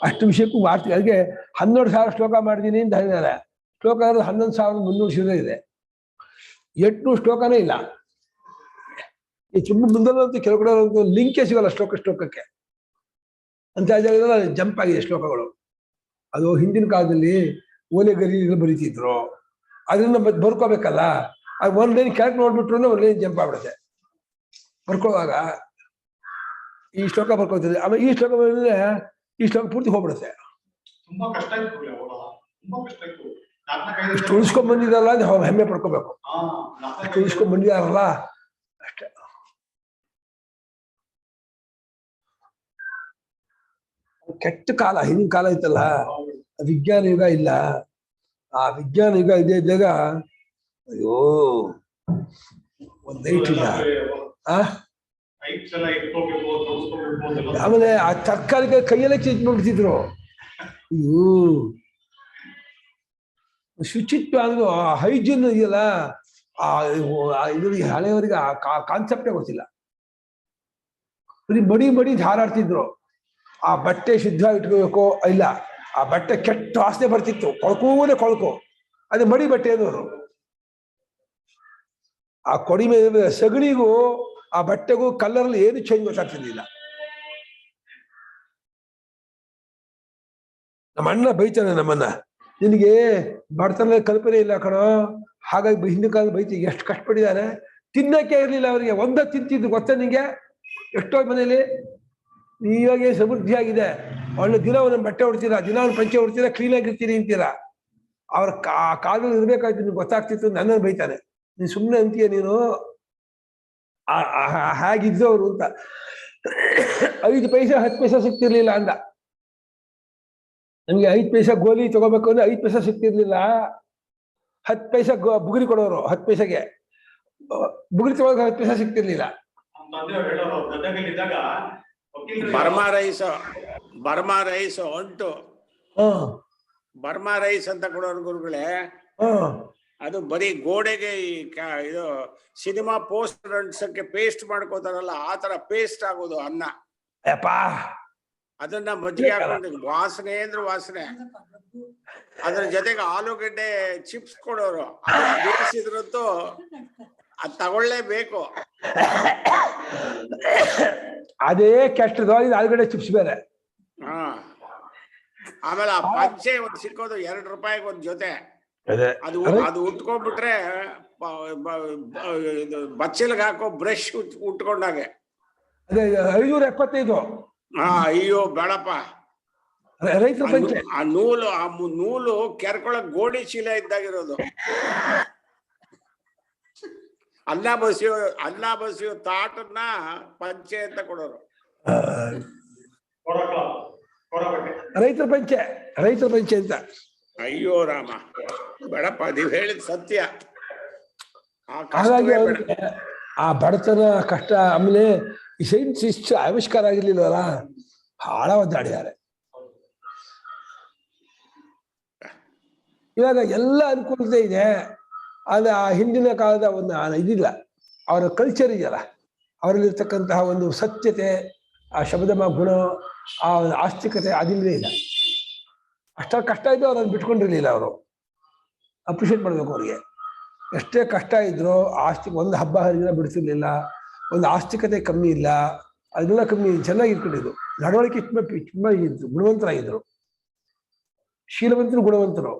ಅಷ್ಟು ವಿಷಯಕ್ಕೂ ಮಾಡ್ತೀವಿ. ಅದಕ್ಕೆ 12,000 ಶ್ಲೋಕ ಮಾಡಿದೀನಿ ಅಂತ ಹೇಳಿದ್ದಾರೆ. ಶ್ಲೋಕ 11,300 ಶಿರ ಇದೆ. 800 ಶ್ಲೋಕನೇ ಇಲ್ಲ. ಈ ತುಂಬ ಮುಂದಲ್ಲಂತೂ ಕೆಲವು ಕಡೆ ಲಿಂಕೇ ಸಿಗಲ್ಲ ಶ್ಲೋಕಕ್ಕೆ ಅಂತ ಜಾಗದಲ್ಲಿ ಜಂಪ್ ಆಗಿದೆ ಶ್ಲೋಕಗಳು. ಅದು ಹಿಂದಿನ ಕಾಲದಲ್ಲಿ ಓಲೆಗರಿಗಳು ಬರೀತಿದ್ರು. ಅದನ್ನ ಬರ್ಕೋಬೇಕಲ್ಲ. ಅದು ಒಂದ್ ಲೈನ್ ಕೆಳಗೆ ನೋಡ್ಬಿಟ್ರು ಒಂದ್ ಲೈನ್ ಜಂಪ್ ಆಗ್ಬಿಡುತ್ತೆ. ಬರ್ಕೊಳ್ಳುವಾಗ ಈ ಶ್ಲೋಕ ಬರ್ಕೋತಿದ್ರೆ ಆಮೇಲೆ ಈ ಶ್ಲೋಕ ಬರೆದ್ರೆ ಈ ಶ್ಲೋಕ ಪೂರ್ತಿ ಹೋಗ್ಬಿಡುತ್ತೆ. ತುಂಬಾ ಕಷ್ಟ ಇತ್ತು, ತುಂಬಾ ಕಷ್ಟ ಇತ್ತು. ಇಷ್ಟು ಉಳಿಸ್ಕೊಂಡ್ ಬಂದಿದಾರಲ್ಲ ಅಂತ ಹೆಮ್ಮೆ ಪಡ್ಕೋಬೇಕು. ಅಷ್ಟು ಉಳಿಸ್ಕೊಂಡ್ ಬಂದಿದಾರಲ್ಲ ಅಷ್ಟೇ. ಕೆಟ್ಟ ಕಾಲ, ಹಿಂದಿನ ಕಾಲ ಇತ್ತಲ್ಲ, ವಿಜ್ಞಾನ ಯುಗ ಇಲ್ಲ. ಆ ವಿಜ್ಞಾನ ಯುಗ ಇದೇ ಇದ್ದಾಗ ಅಯ್ಯೋ ಒಂದ್ ಲೈಟ್ ಇಲ್ಲ. ಆಮೇಲೆ ಆ ತರ್ಕಾರಿಗೆ ಕೈಯಲ್ಲೇ ಚೇಂಜ್ ಮಾಡ್ತಿದ್ರು. ಅಯ್ಯೋ ಶುಚಿತ್ವ ಅಂದ್ರೆ ಹೈಜೀನ್ ಇದೆಯಲ್ಲ, ಇದ್ರಿಗೆ ಹಳೆಯವರಿಗೆ ಆ ಕಾನ್ಸೆಪ್ಟೇ ಗೊತ್ತಿಲ್ಲ. ಬರೀ ಮಡಿ ಹಾರಾಡ್ತಿದ್ರು. ಆ ಬಟ್ಟೆ ಶುದ್ಧ ಇಟ್ಕೋಬೇಕು ಇಲ್ಲ, ಆ ಬಟ್ಟೆ ಕೆಟ್ಟ ವಾಸನೆ ಬರ್ತಿತ್ತು. ಕೊಳ್ಕೋ ಅದೇ ಮಡಿ ಬಟ್ಟೆ ಅನ್ನೋರು. ಆ ಕೊಡಿ ಮೇಲೆ ಸಗಣಿಗೂ ಆ ಬಟ್ಟೆಗೂ ಕಲರಲ್ಲಿ ಏನು ಚೇಂಜ್ ಗೊತ್ತಾಗ್ತಿರ್ಲಿಲ್ಲ. ನಮ್ಮ ಅಣ್ಣ ಬೈತಾನೆ ನಮ್ಮನ್ನ, ನಿನಗೆ ಬಡತನ ಕಲ್ಪನೆ ಇಲ್ಲ ಕಣೋ, ಹಾಗಾಗಿ ಹಿಂದಿನ ಕಾಲ ಬೈತಿ. ಎಷ್ಟು ಕಷ್ಟಪಟ್ಟಿದ್ದಾರೆ, ತಿನ್ನಕ್ಕೆ ಇರ್ಲಿಲ್ಲ ಅವರಿಗೆ. ಒಂದ ತಿಂತಿದ್ರು ಗೊತ್ತಾ ನಿಂಗೆ? ಎಷ್ಟೋ ಮನೇಲಿ ಇವಾಗ ಸಮೃದ್ಧಿ ಆಗಿದೆ, ಒಳ್ಳೆ ದಿನ ಒಂದೊಂದು ಬಟ್ಟೆ ಹೊಡ್ತೀರಾ, ದಿನ ಒಂದು ಪಂಚೆ ಹೊಡ್ತೀರಾ, ಕ್ಲೀನ್ ಆಗಿರ್ತೀರಿ ಅಂತೀರಾ. ಅವ್ರ ಕಾಲದಲ್ಲಿ ಇರ್ಬೇಕಾಯ್ತು, ನಿಮ್ಗೆ ಗೊತ್ತಾಗ್ತಿತ್ತು. ನನ್ನನ್ನು ಬೈತಾನೆ, ನೀನ್ ಸುಮ್ಮನೆ ಅಂತೀಯ ನೀನು ಹಾಗಿದ್ದವರು ಅಂತ. 5 ಪೈಸೆ 10 ಪೈಸೆ ಸಿಗ್ತಿರ್ಲಿಲ್ಲ ಅಂದ. ನಮ್ಗೆ 5 ಪೈಸೆ ಗೋಲಿ ತಗೋಬೇಕು ಅಂದ್ರೆ 5 ಪೈಸೆ ಸಿಗ್ತಿರ್ಲಿಲ್ಲ. 10 ಪೈಸೆ ಬುಗುರಿ ಕೊಡೋರು. 10 ಪೈಸೆಗೆ ಬುಗುರಿ ತಗೊಳಕ್ 10 ಪೈಸೆ ಸಿಗ್ತಿರ್ಲಿಲ್ಲ. ತಂದೆ ಹೇಳೋರು ಗದಗಲ್ಲಿದ್ದಾಗ ವಕೀಲರು ಬರ್ಮಾ ರೈಸ್ ಉಂಟು. ಹ್ಮ್ ಬರ್ಮಾ ರೈಸ್ ಅಂತ ಕೊಡೋರು ಗುರುಗಳೇ, ಹ್ಮ್ ಅದು ಬರೀ ಗೋಡೆಗೆ ಇದು ಸಿನಿಮಾ ಪೋಸ್ಟರ್ ಅಂಟಿಸಕ್ಕೆ ಪೇಸ್ಟ್ ಮಾಡ್ಕೋತಾರಲ್ಲ, ಆ ತರ ಪೇಸ್ಟ್ ಆಗೋದು ಅನ್ನ. ಯಪ್ಪಾ ಅದನ್ನ ಮಜ್ಜಿಗೆ ಹಾಕೊಂಡು ವಾಸನೆ ಅಂದ್ರೆ ವಾಸನೆ. ಅದ್ರ ಜೊತೆಗೆ ಆಲೂಗಡ್ಡೆ ಚಿಪ್ಸ್ ಕೊಡೋರು, ಅದನ್ನ ಬೇಯಿಸಿದ್ರಂತೂ ಅದ್ ತಗೊಳ್ಳೇಬೇಕು. ಅದೇ ಕೆಟ್ಟದ್ದು, ಇದು ಆಲೂಗಡ್ಡೆ ಚಿಪ್ಸ್ ಬೇರೆ. ಹಾ, ಆಮೇಲೆ ಆ ಪಂಚೆ ಒಂದ್ ಸಿಕ್ಕೋದು ₹2 ಒಂದ್ ಜೊತೆ. ಅದು ಉಟ್ಕೊಂಡ್ಬಿಟ್ರೆ ಬಚ್ಚಲ್ಗೆ ಹಾಕೋ ಬ್ರಷ್ ಉಟ್ಕೊಂಡಾಗೆ. ಅದೇ 575. ಹಾ, ಅಯ್ಯೋ ಬೇಡಪ್ಪ. ರೈತರ ಪಂಚೆ. ಆ ನೂಲು ಕೆರ್ಕೊಳಕ್ ಗೋಣಿ ಚೀಲ ಇದ್ದಾಗಿರೋದು. ಅನ್ನ ಬಸಿಯೋ ತಾಟನ್ನ ಪಂಚೆ ಅಂತ ಕೊಡೋರು. ರೈತರ ಪಂಚೆ ಅಂತ. ಅಯ್ಯೋ ರಾಮ, ಬೇಡಪ್ಪ, ನೀವ್ ಹೇಳಿದ್ ಸತ್ಯ. ಹಾಗಾಗಿ ಆ ಬಡತನ ಕಷ್ಟ, ಆಮೇಲೆ ಈ ಸೈನ್ಸ್ ಇಷ್ಟು ಆವಿಷ್ಕಾರ ಆಗಿರ್ಲಿಲ್ವಲ್ಲ, ಬಹಳ ಒದ್ದಾಡಿದ್ದಾರೆ. ಇವಾಗ ಎಲ್ಲ ಅನುಕೂಲತೆ ಇದೆ, ಆದ್ರೆ ಆ ಹಿಂದಿನ ಕಾಲದ ಒಂದು ಇದಿಲ್ಲ, ಅವರ ಕಲ್ಚರ್ ಇದೆಯಲ್ಲ, ಅವರಲ್ಲಿರ್ತಕ್ಕಂತಹ ಒಂದು ಸತ್ಯತೆ, ಆ ಶಬ್ದ ಗುಣ, ಆ ಆಸ್ತಿಕತೆ ಅದಿಲ್ಲದೇ ಇಲ್ಲ. ಅಷ್ಟ ಕಷ್ಟ ಇದ್ದು ಅವ್ರನ್ನ ಬಿಟ್ಕೊಂಡಿರ್ಲಿಲ್ಲ. ಅವರು ಅಪ್ರಿಷಿಯೇಟ್ ಮಾಡ್ಬೇಕು ಅವ್ರಿಗೆ. ಎಷ್ಟೇ ಕಷ್ಟ ಇದ್ರು ಆಸ್ತಿ, ಒಂದು ಹಬ್ಬ ಹರಿದಿನ ಬಿಡಿಸಿರ್ಲಿಲ್ಲ, ಒಂದು ಆಸ್ತಿಕತೆ ಕಮ್ಮಿ ಇಲ್ಲ, ಅದೆಲ್ಲ ಕಮ್ಮಿ, ಚೆನ್ನಾಗಿ ಇಟ್ಕೊಂಡಿದ್ರು. ನಡವಳಿಕೆ ತುಂಬಾ ಇದ್ರು, ಗುಣವಂತರಾಗಿದ್ರು, ಶೀಲವಂತರು, ಗುಣವಂತರು.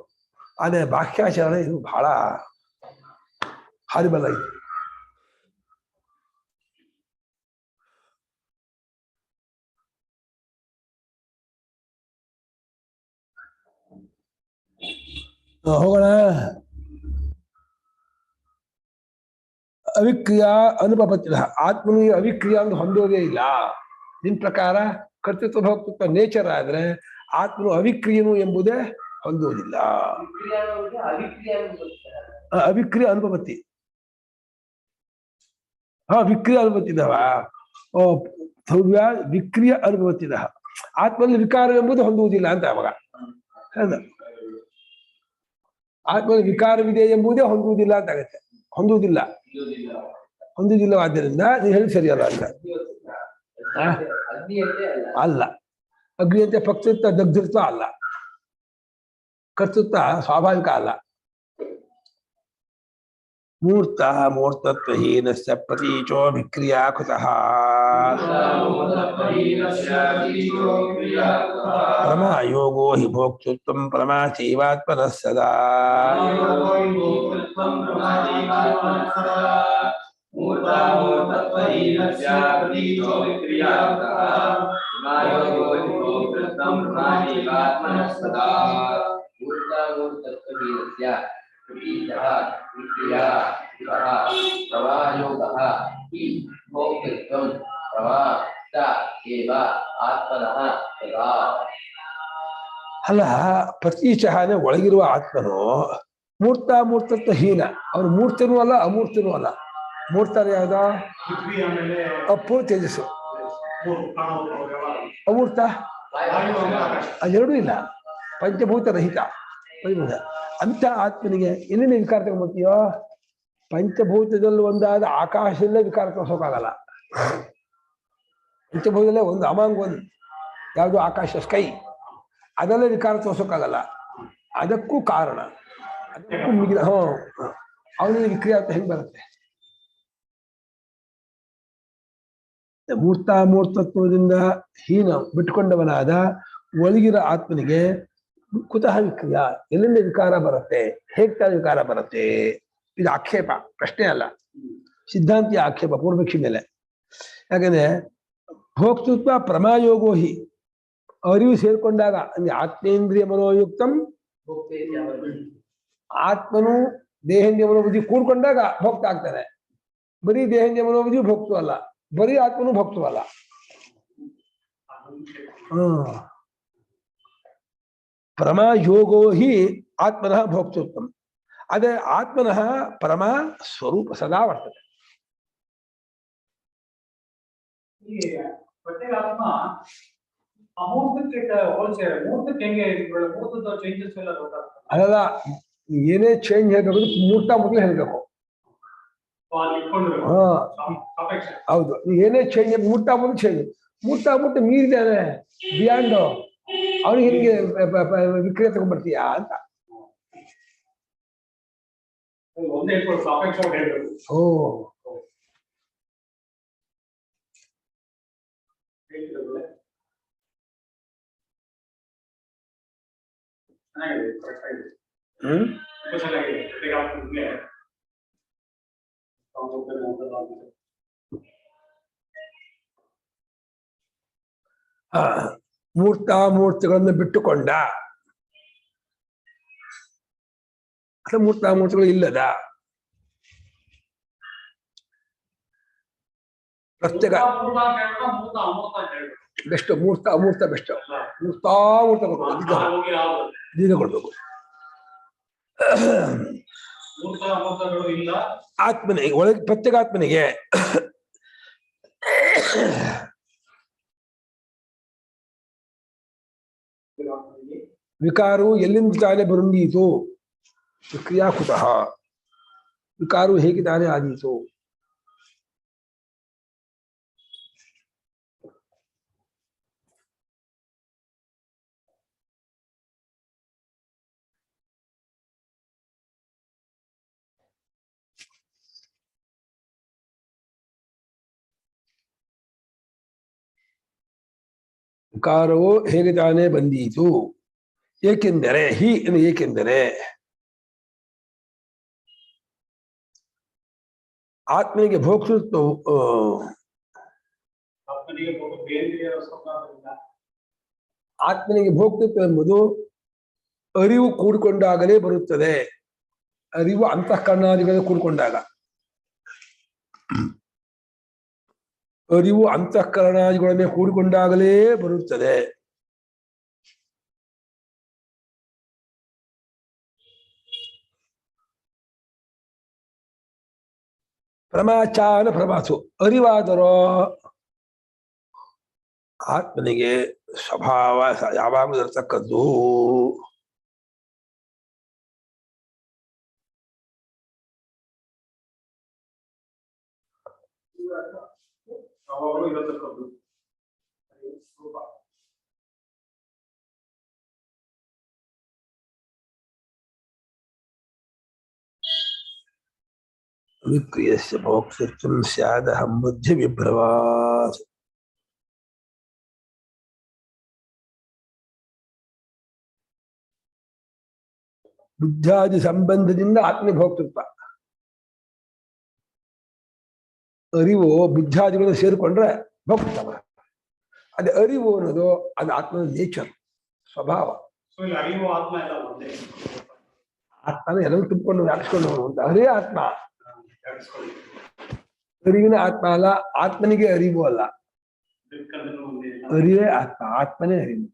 ಆದ್ರೆ ಬಾಹ್ಯಾಚರಣೆ ಇದು ಬಹಳ ಹಾರಿಬಲ್ ಆಗಿದೆ. ಹೋಗೋಣ. ಅವಿಕ್ರಿಯಾ ಅನುಪಪತ್ತಿದ ಆತ್ಮನು ಅವಿಕ್ರಿಯಾ ಅಂತ ಹೊಂದೋದೇ ಇಲ್ಲ. ನಿನ್ ಪ್ರಕಾರ ಕರ್ತೃತ್ವ ಭೋಕ್ತೃತ್ವ ನೇಚರ್ ಆದ್ರೆ ಆತ್ಮನು ಅವಿಕ್ರಿಯನು ಎಂಬುದೇ ಹೊಂದೋದಿಲ್ಲ. ಅವಿಕ್ರಿಯ ಅನುಪಪತ್ತಿ. ವಿಕ್ರಿಯ ಅನುಪತ್ತಿದವ ಭವ್ಯ ವಿಕ್ರಿಯ ಅನುಪತ್ತಿದ ಆತ್ಮನಲ್ಲಿ ವಿಕಾರ ಎಂಬುದು ಹೊಂದುವುದಿಲ್ಲ ಅಂತ ಅವಾಗ. ಹೌದ, ಆತ್ಮನಲ್ಲಿ ವಿಕಾರವಿದೆ ಎಂಬುದೇ ಹೊಂದುವುದಿಲ್ಲ ಅಂತ ಆಗತ್ತೆ. ಹೊಂದುವುದಿಲ್ಲವಾದ್ದರಿಂದ ನೀವು ಹೇಳಿ ಸರಿಯಲ್ಲ ಅಂತ ಅಲ್ಲ. ಅಗ್ನಿಯಂತೆ ಪಕ್ಷತ್ವ ದಗ್ಧತ್ವ ಅಲ್ಲ, ಕರ್ತೃತ್ವ ಸ್ವಾಭಾವಿಕ ಅಲ್ಲ. ಮೂರ್ತತ್ವಹೀನಸ್ಯ ಪ್ರತೀಚೋ ವಿಕ್ರಿಯಾ ಕೃತಃ ಪ್ರಮಾಯೋಗೋ ಹಿ ಭೋಕ್ತೃತ್ವಂ ಪ್ರಮಾಚೈವಾತ್ಮನಃ ಸದಾ. ಅಲ್ಲ, ಪ್ರತೀಚಃ ಒಳಗಿರುವ ಆತ್ಮನು ಮೂರ್ತತ್ವ ಹೀನ. ಅವನು ಮೂರ್ತನೂ ಅಲ್ಲ, ಅಮೂರ್ತನೂ ಅಲ್ಲ. ಮೂರ್ತ ಯಾವ್ದ? ಅಪ್ಪು ತೇಜಸ್ಸು. ಅಮೂರ್ತ ಅದೆರಡೂ ಇಲ್ಲ, ಪಂಚಭೂತ ರಹಿತ. ಅಂತ ಆತ್ಮನಿಗೆ ಎಲ್ಲಿಂದ ವಿಕಾರ ತಗೊಂಡ್ಬರ್ತೀಯೋ? ಪಂಚಭೂತದಲ್ಲಿ ಒಂದಾದ ಆಕಾಶದಲ್ಲೇ ವಿಕಾರ ತೋರ್ಸೋಕ್ಕಾಗಲ್ಲ. ಪಂಚಭೂತದಲ್ಲೇ ಒಂದು ಅಮಾಂಗ್ ಒಂದು ಯಾವುದು ಆಕಾಶ, ಸ್ಕೈ, ಅದಲ್ಲೇ ವಿಕಾರ ತೋರ್ಸೋಕ್ಕಾಗಲ್ಲ. ಅದಕ್ಕೂ ಕಾರಣ, ಅದಕ್ಕೂ ಮಿಗಿದ ಅವನಲ್ಲಿ ವಿಕ್ರಿಯೆ ಅಂತ ಹೆಂಗ್ ಬರುತ್ತೆ? ಮೂರ್ತತ್ವದಿಂದ ಹೀನ ಬಿಟ್ಕೊಂಡವನಾದ ಒಳಗಿರೋ ಆತ್ಮನಿಗೆ ಕುತಃ ವಿಕ್ರಿಯ, ಎಲ್ಲಿಂದ ವಿಕಾರ ಬರುತ್ತೆ? ಹೇಗ್ತಾ ವಿಕಾರ ಬರುತ್ತೆ? ಇದು ಆಕ್ಷೇಪ, ಪ್ರಶ್ನೆ ಅಲ್ಲ, ಸಿದ್ಧಾಂತಿಯ ಆಕ್ಷೇಪ ಪೂರ್ವಪಕ್ಷಿ ಮೇಲೆ. ಯಾಕಂದ್ರೆ ಭೋಕ್ತೃತ್ವ ಪ್ರಮಾಯೋಗೋಹಿ, ಅರಿವು ಸೇರ್ಕೊಂಡಾಗ ಅಂದ್ರೆ ಆತ್ಮೇಂದ್ರಿಯ ಮನೋಯುಕ್ತಂ, ಆತ್ಮನು ದೇಹೇಂದ್ರಿಯ ಮನೋಬುದ್ಧಿ ಕೂಡ್ಕೊಂಡಾಗ ಭೋಕ್ತ ಆಗ್ತಾನೆ. ಬರೀ ದೇಹೇಂದ್ರಿಯ ಮನೋಬುದ್ಧಿ ಭೋಕ್ತು ಅಲ್ಲ, ಬರೀ ಆತ್ಮನು ಭೋಕ್ತು ಅಲ್ಲ. ಪ್ರಮಾಯೋಗೋ ಹಿ ಆತ್ಮನಃ ಭೋಕ್ತೃತ್ವಂ. ಅದೇ ಆತ್ಮನಃ ಪರಮ ಸ್ವರೂಪ ಸದಾ ವರ್ತದೆ. ಈ ಪ್ರತ್ಯೇಕಾತ್ಮ ಅಮೂರ್ತಕ್ಕೆ ಹೋಲ್ಸೇವೆ ಮೂರ್ತಕ್ಕೆ ಹೆಂಗೆ ಮೂರ್ತದ ಚೇಂಜಸ್ ಎಲ್ಲ ಗೊತ್ತಾಗ್ತದೆ. ಅದಲ್ಲ, ಏನೇ ಚೇಂಜ್ ಹೇಳ್ಬೇಕು ಮೂರ್ತ ಮೊದಲು ಹೇಳ್ಬೇಕು. ಹಾ ಹೌದು, ಏನೇ ಚೇಂಜ್ ಮೂರ್ತ ಮೊದಲು ಚೇಂಜ್. ಮೂರ್ತ ಮೀರಿದಾನೆ ಬಿಯಾಂಡ್, ಅವ್ನಿಗೆ ಹೆಂಗೆ ವಿಕ್ರಿಯೆ ತಗೊಂಡ್ಬರ್ತೀಯಾ ಅಂತ. ಓ ಮೂರ್ತಿಗಳನ್ನು ಬಿಟ್ಟುಕೊಂಡ ಅಥವಾ ಮೂರ್ತಿಗಳು ಇಲ್ಲದ ಪ್ರತ್ಯೇಕ ಬೆಸ್ಟ್. ಅಮೂರ್ತ ಬೆಸ್ಟ್. ಮೂರ್ತ ದೀರ್ಘ ಕೊಡ್ಬೇಕು. ಆತ್ಮನಿಗೆ ಒಳಗೆ ಪ್ರತ್ಯೇಕಾತ್ಮನಿಗೆ ವಿಕಾರವು ಎಲ್ಲಿಂದ ತಾನೇ ಬರುಂದೀತು? ಕ್ರಿಯಾಕುತಃ ವಿಕಾರವು ಹೇಗೆ ತಾನೇ ಆದೀತು? ವಿಕಾರವು ಹೇಗೆ ತಾನೇ ಬಂದೀತು? ಏಕೆಂದರೆ ಏಕೆಂದರೆ ಆತ್ಮನಿಗೆ ಭೋಕ್ತೃತ್ವ ಎಂಬುದು ಅರಿವು ಕೂಡಿಕೊಂಡಾಗಲೇ ಬರುತ್ತದೆ. ಅರಿವು ಅಂತಃಕರಣಾದಿಗಳು ಕೂಡಿಕೊಂಡಾಗ, ಅರಿವು ಅಂತಃಕರಣಾದಿಗಳನ್ನೇ ಕೂಡಿಕೊಂಡಾಗಲೇ ಬರುತ್ತದೆ. ಪ್ರಮಾಚಾನ ಪ್ರಮಾಸು ಅರಿವಾದರೋ ಆತ್ಮನಿಗೆ ಸ್ವಭಾವ ಯಾವಾಗಲೂ ಇರತಕ್ಕದ್ದು. ವಿಕ್ರಿಯಸ್ಯ ಭೋಕ್ತೃತ್ವಂ ಸ್ಯಾದಹಂ ಬುದ್ಧಿ ವಿಭ್ರವಾತ್. ಬುದ್ಧಾದಿ ಸಂಬಂಧದಿಂದ ಆತ್ಮ ಭೋಕ್ತೃತ್ವ. ಅರಿವು ಬುದ್ಧಾದಿಗಳು ಸೇರಿಕೊಂಡ್ರೆ ಭೋಕ್ತೃತ್ವ. ಅದೇ ಅರಿವು ಅನ್ನೋದು ಅದು ಆತ್ಮನ ನೇಚರ್, ಸ್ವಭಾವ. ಆತ್ಮನ ಎಲ್ಲರೂ ತುಂಬಿಕೊಂಡು ವ್ಯಾಪಿಸ್ಕೊಂಡು ಅಂತ ಅರೇ ಆತ್ಮ. ಅರಿವಿನ ಆತ್ಮ ಅಲ್ಲ, ಆತ್ಮನಿಗೆ ಅರಿವು ಅಲ್ಲ, ಅರಿವೇ ಆತ್ಮ, ಆತ್ಮನೇ ಅರಿವು.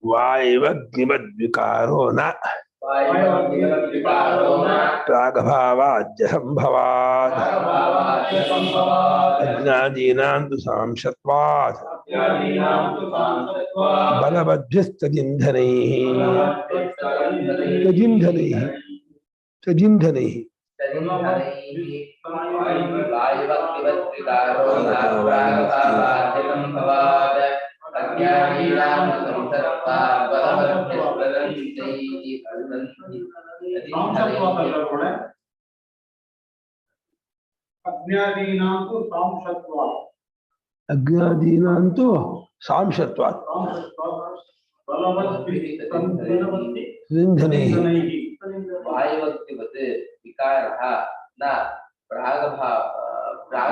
ವಾಯುವಗ್ನಿಮದ್ವಿಕಾರೋ ನ ಪ್ರಾಗಭಾವಾದ್ಯ ಸಂಭವಾತ್ ಅಜ್ಞಾದೀನಾಂ ತು ಸಾಂಶತ್ವಾತ್ ಬಲವದ್ಭಿಸ್ತದಿಂಧನೈಃ ತದಿಂಧನೈಃ ಅಜ್ಞಾದೀನಾಂತು ಸಾಂಶತ್ವಾತ್ ವಾಯುವಕ್ತಿವತ್ ವಿಕಾರಃ ನ ಪ್ರಾಗಭಾವಾತ್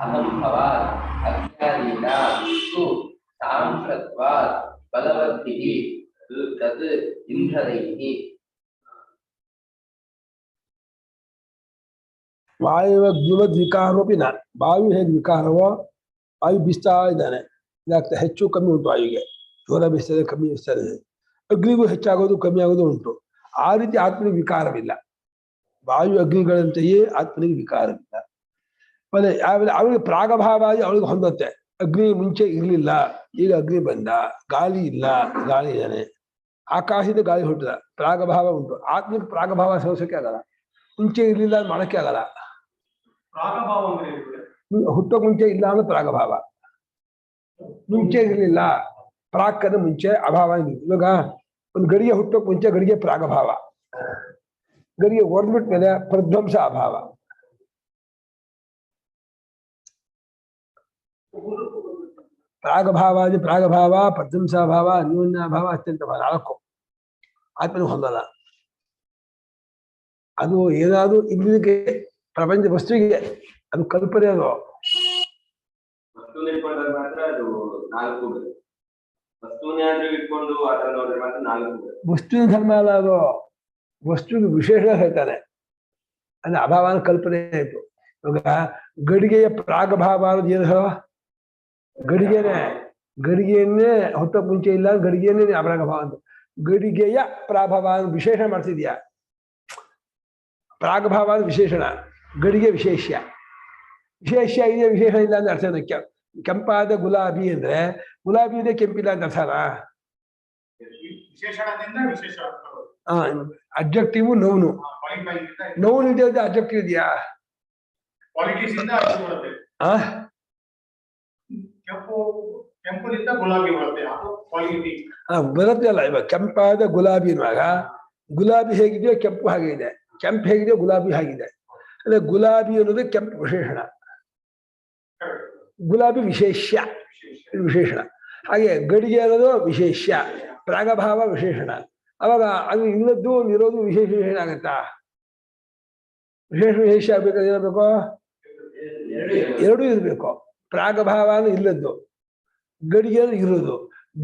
ಅಹಂಭವಾತ್ ಅಜ್ಞಾನೀನಾಂ ತು ಸಾಂಸ್ಕೃತ್ವಾತ್ ಬಲವದ್ಭಿಃ ತದ್ ಇಂದ್ರೈಃ. ವಾಯುವಗ್ನಿವದ್ ವಿಕಾರೋಪಿ ನ. ವಾಯು ಹೇಗೆ ವಿಕಾರವೋ ವಾಯು ಬೀಸ್ತಾ ಇದ್ದಾನೆ, ಇದಾಗ್ತಾ ಹೆಚ್ಚು ಕಮ್ಮಿ ಉಂಟು ವಾಯುಗೆ. ಜೋರ ಬೀಸ್ತದೆ, ಕಮ್ಮಿ ಬೀಸ್ತದೆ. ಅಗ್ನಿಗೂ ಹೆಚ್ಚಾಗೋದು ಕಮ್ಮಿ ಆಗೋದು ಉಂಟು. ಆ ರೀತಿ ಆತ್ಮನಿಗೆ ವಿಕಾರವಿಲ್ಲ. ವಾಯು ಅಗ್ನಿಗಳಂತೆಯೇ ಆತ್ಮನಿಗೆ ವಿಕಾರವಿಲ್ಲ. ಮತ್ತೆ ಅವಳಿಗೆ ಪ್ರಾಗಭಾವಾಗಿ ಅವಳಿಗೆ ಹೊಂದತ್ತೆ. ಅಗ್ನಿ ಮುಂಚೆ ಇರ್ಲಿಲ್ಲ, ಈಗ ಅಗ್ನಿ ಬಂದ. ಗಾಳಿ ಇಲ್ಲ, ಗಾಳಿ ಇದ್ದಾನೆ. ಆಕಾಶದ ಗಾಳಿ ಹುಟ್ಟಿದ, ಪ್ರಾಗಭಾವ ಉಂಟು. ಆತ್ಮಕ್ಕೆ ಪ್ರಾಗಭಾವ ಸೋಸಕ್ಕೆ ಆಗಲ್ಲ, ಮುಂಚೆ ಇರ್ಲಿಲ್ಲ ಮಾಡಕ್ಕೆ ಆಗಲ್ಲ. ಪ್ರಾಗಭಾವ ಅಂದ್ರೆ ಏನು? ಹುಟ್ಟೋ ಮುಂಚೆ ಇಲ್ಲ ಅಂದ್ರೆ ಪ್ರಾಗಭಾವ. ಮುಂಚೆ ಇರ್ಲಿಲ್ಲ, ಪ್ರಾಕ್ಕದ ಮುಂಚೆ ಅಭಾವ. ಇವಾಗ ಒಂದು ಗಡಿಗೆ ಹುಟ್ಟೋಕ್ ಮುಂಚೆ ಗಡಿಗೆ ಪ್ರಾಗಭಾವ, ಗಡಿಗೆ ಹೊಡೆದ್ಬಿಟ್ಟ ಮೇಲೆ ಪ್ರಧ್ವಂಸ ಅಭಾವ. ಪ್ರಾಗಭಾವ, ಪ್ರಧ್ವಂಸಾಭಾವ, ಅನ್ಯೋನ್ಯಾಭಾವ, ಅತ್ಯಂತ ಭಾವ, 4 ಆತ್ಮನ ಹೊಂದಲ್ಲ. ಅದು ಏನಾದ್ರು ಇಲ್ಲಿಗೆ ಪ್ರಪಂಚ ವಸ್ತುವಿಗೆ ಅದು ಕಲ್ಪನೆ. ಅದು ವಸ್ತುನ ಇಟ್ಕೊಂಡ್ರೆ ಮಾತ್ರ ಅದು 4 ಬರುತ್ತೆ. ವಸ್ತುವನ್ನೇ ಇಟ್ಕೊಂಡು ಆತರ ನೋಡಿದ್ರೆ ಮಾತ್ರ 4 ಬರುತ್ತೆ. ವಸ್ತುವಿನ ಧರ್ಮ ಅಲ್ಲ, ಅದು ವಸ್ತುವಿಗೆ ವಿಶೇಷ ಹೇಳ್ತಾರೆ. ಅಂದ್ರೆ ಅಭಾವನ ಕಲ್ಪನೆ ಆಯ್ತು. ಇವಾಗ ಗಡಿಗೆಯ ಪ್ರಾಗಭಾವ ಅನ್ನೋದು ಏನು? ಗಡಿಗೆಯನ್ನೇ ಹೊತ್ತ ಮುಂಚೆ ಇಲ್ಲ, ಗಡಿಗೆಯನ್ನೇ ಅಪ್ರಾಗಭಾವ ಅಂತ. ಗಡಿಗೆಯ ಪ್ರಾಭಾವ ವಿಶೇಷಣ ಮಾಡ್ತಿದ್ಯಾ. ಪ್ರಾಗಭಾವ ವಿಶೇಷಣ, ಗಡಿಗೆ ವಿಶೇಷ್ಯ. ವಿಶೇಷ್ಯ ಇದೆ, ವಿಶೇಷ ಇಲ್ಲ ಅಂತ ಅರ್ಥ. ಕೆಂಪಾದ ಗುಲಾಬಿ ಅಂದ್ರೆ ಗುಲಾಬಿ ಇದೆ, ಕೆಂಪಿಲ್ಲ ಅಂತ ಅರ್ಥನಾ? ವಿಶೇಷಣದಿಂದ ವಿಶೇಷ ಅಬ್ಜೆಕ್ಟಿವ್ ನೌನು. ನೌನ್ ಇದೆ, ಅಬ್ಜೆಕ್ಟಿವ್ ಇದೆಯಾ? ಕ್ವಾಲಿಟೀಸ್ ಇಂದ ಬರುತ್ತೆ. ಕೆಂಪುನಿಂದ ಗುಲಾಬಿ ಬರುತ್ತೆ, ಅದು ಕ್ವಾಲಿಟಿ ಬರುತ್ತೆ ಅಲ್ಲ. ಇವಾಗ ಕೆಂಪಾದ ಗುಲಾಬಿ ಇರುವಾಗ ಗುಲಾಬಿ ಹೇಗಿದೆಯೋ ಕೆಂಪು ಹಾಗೆ ಇದೆ, ಕೆಂಪು ಹೇಗಿದೆಯೋ ಗುಲಾಬಿ ಹಾಗಿದೆ. ಅಂದ್ರೆ ಗುಲಾಬಿ ಅನ್ನೋದು ಕೆಂಪು ವಿಶೇಷಣ, ಗುಲಾಬಿ ವಿಶೇಷ್ಯ, ಇದು ವಿಶೇಷಣ. ಹಾಗೆ ಗಡಿಗೆ ಅನ್ನೋದು ವಿಶೇಷ್ಯ, ಪ್ರಾಗಭಾವ ವಿಶೇಷಣ. ಅವಾಗ ಅದು ಇಲ್ಲದ್ದು ಇರೋದು ವಿಶೇಷ ಆಗತ್ತಾ? ವಿಶೇಷ ಆಗ್ಬೇಕಾದ್ರೆ ಏನಾಗಬೇಕು? ಎರಡೂ ಇರಬೇಕು. ಪ್ರಾಗಭಾವ ಇಲ್ಲದ್ದು, ಗಡಿಗೆ ಇರೋದು.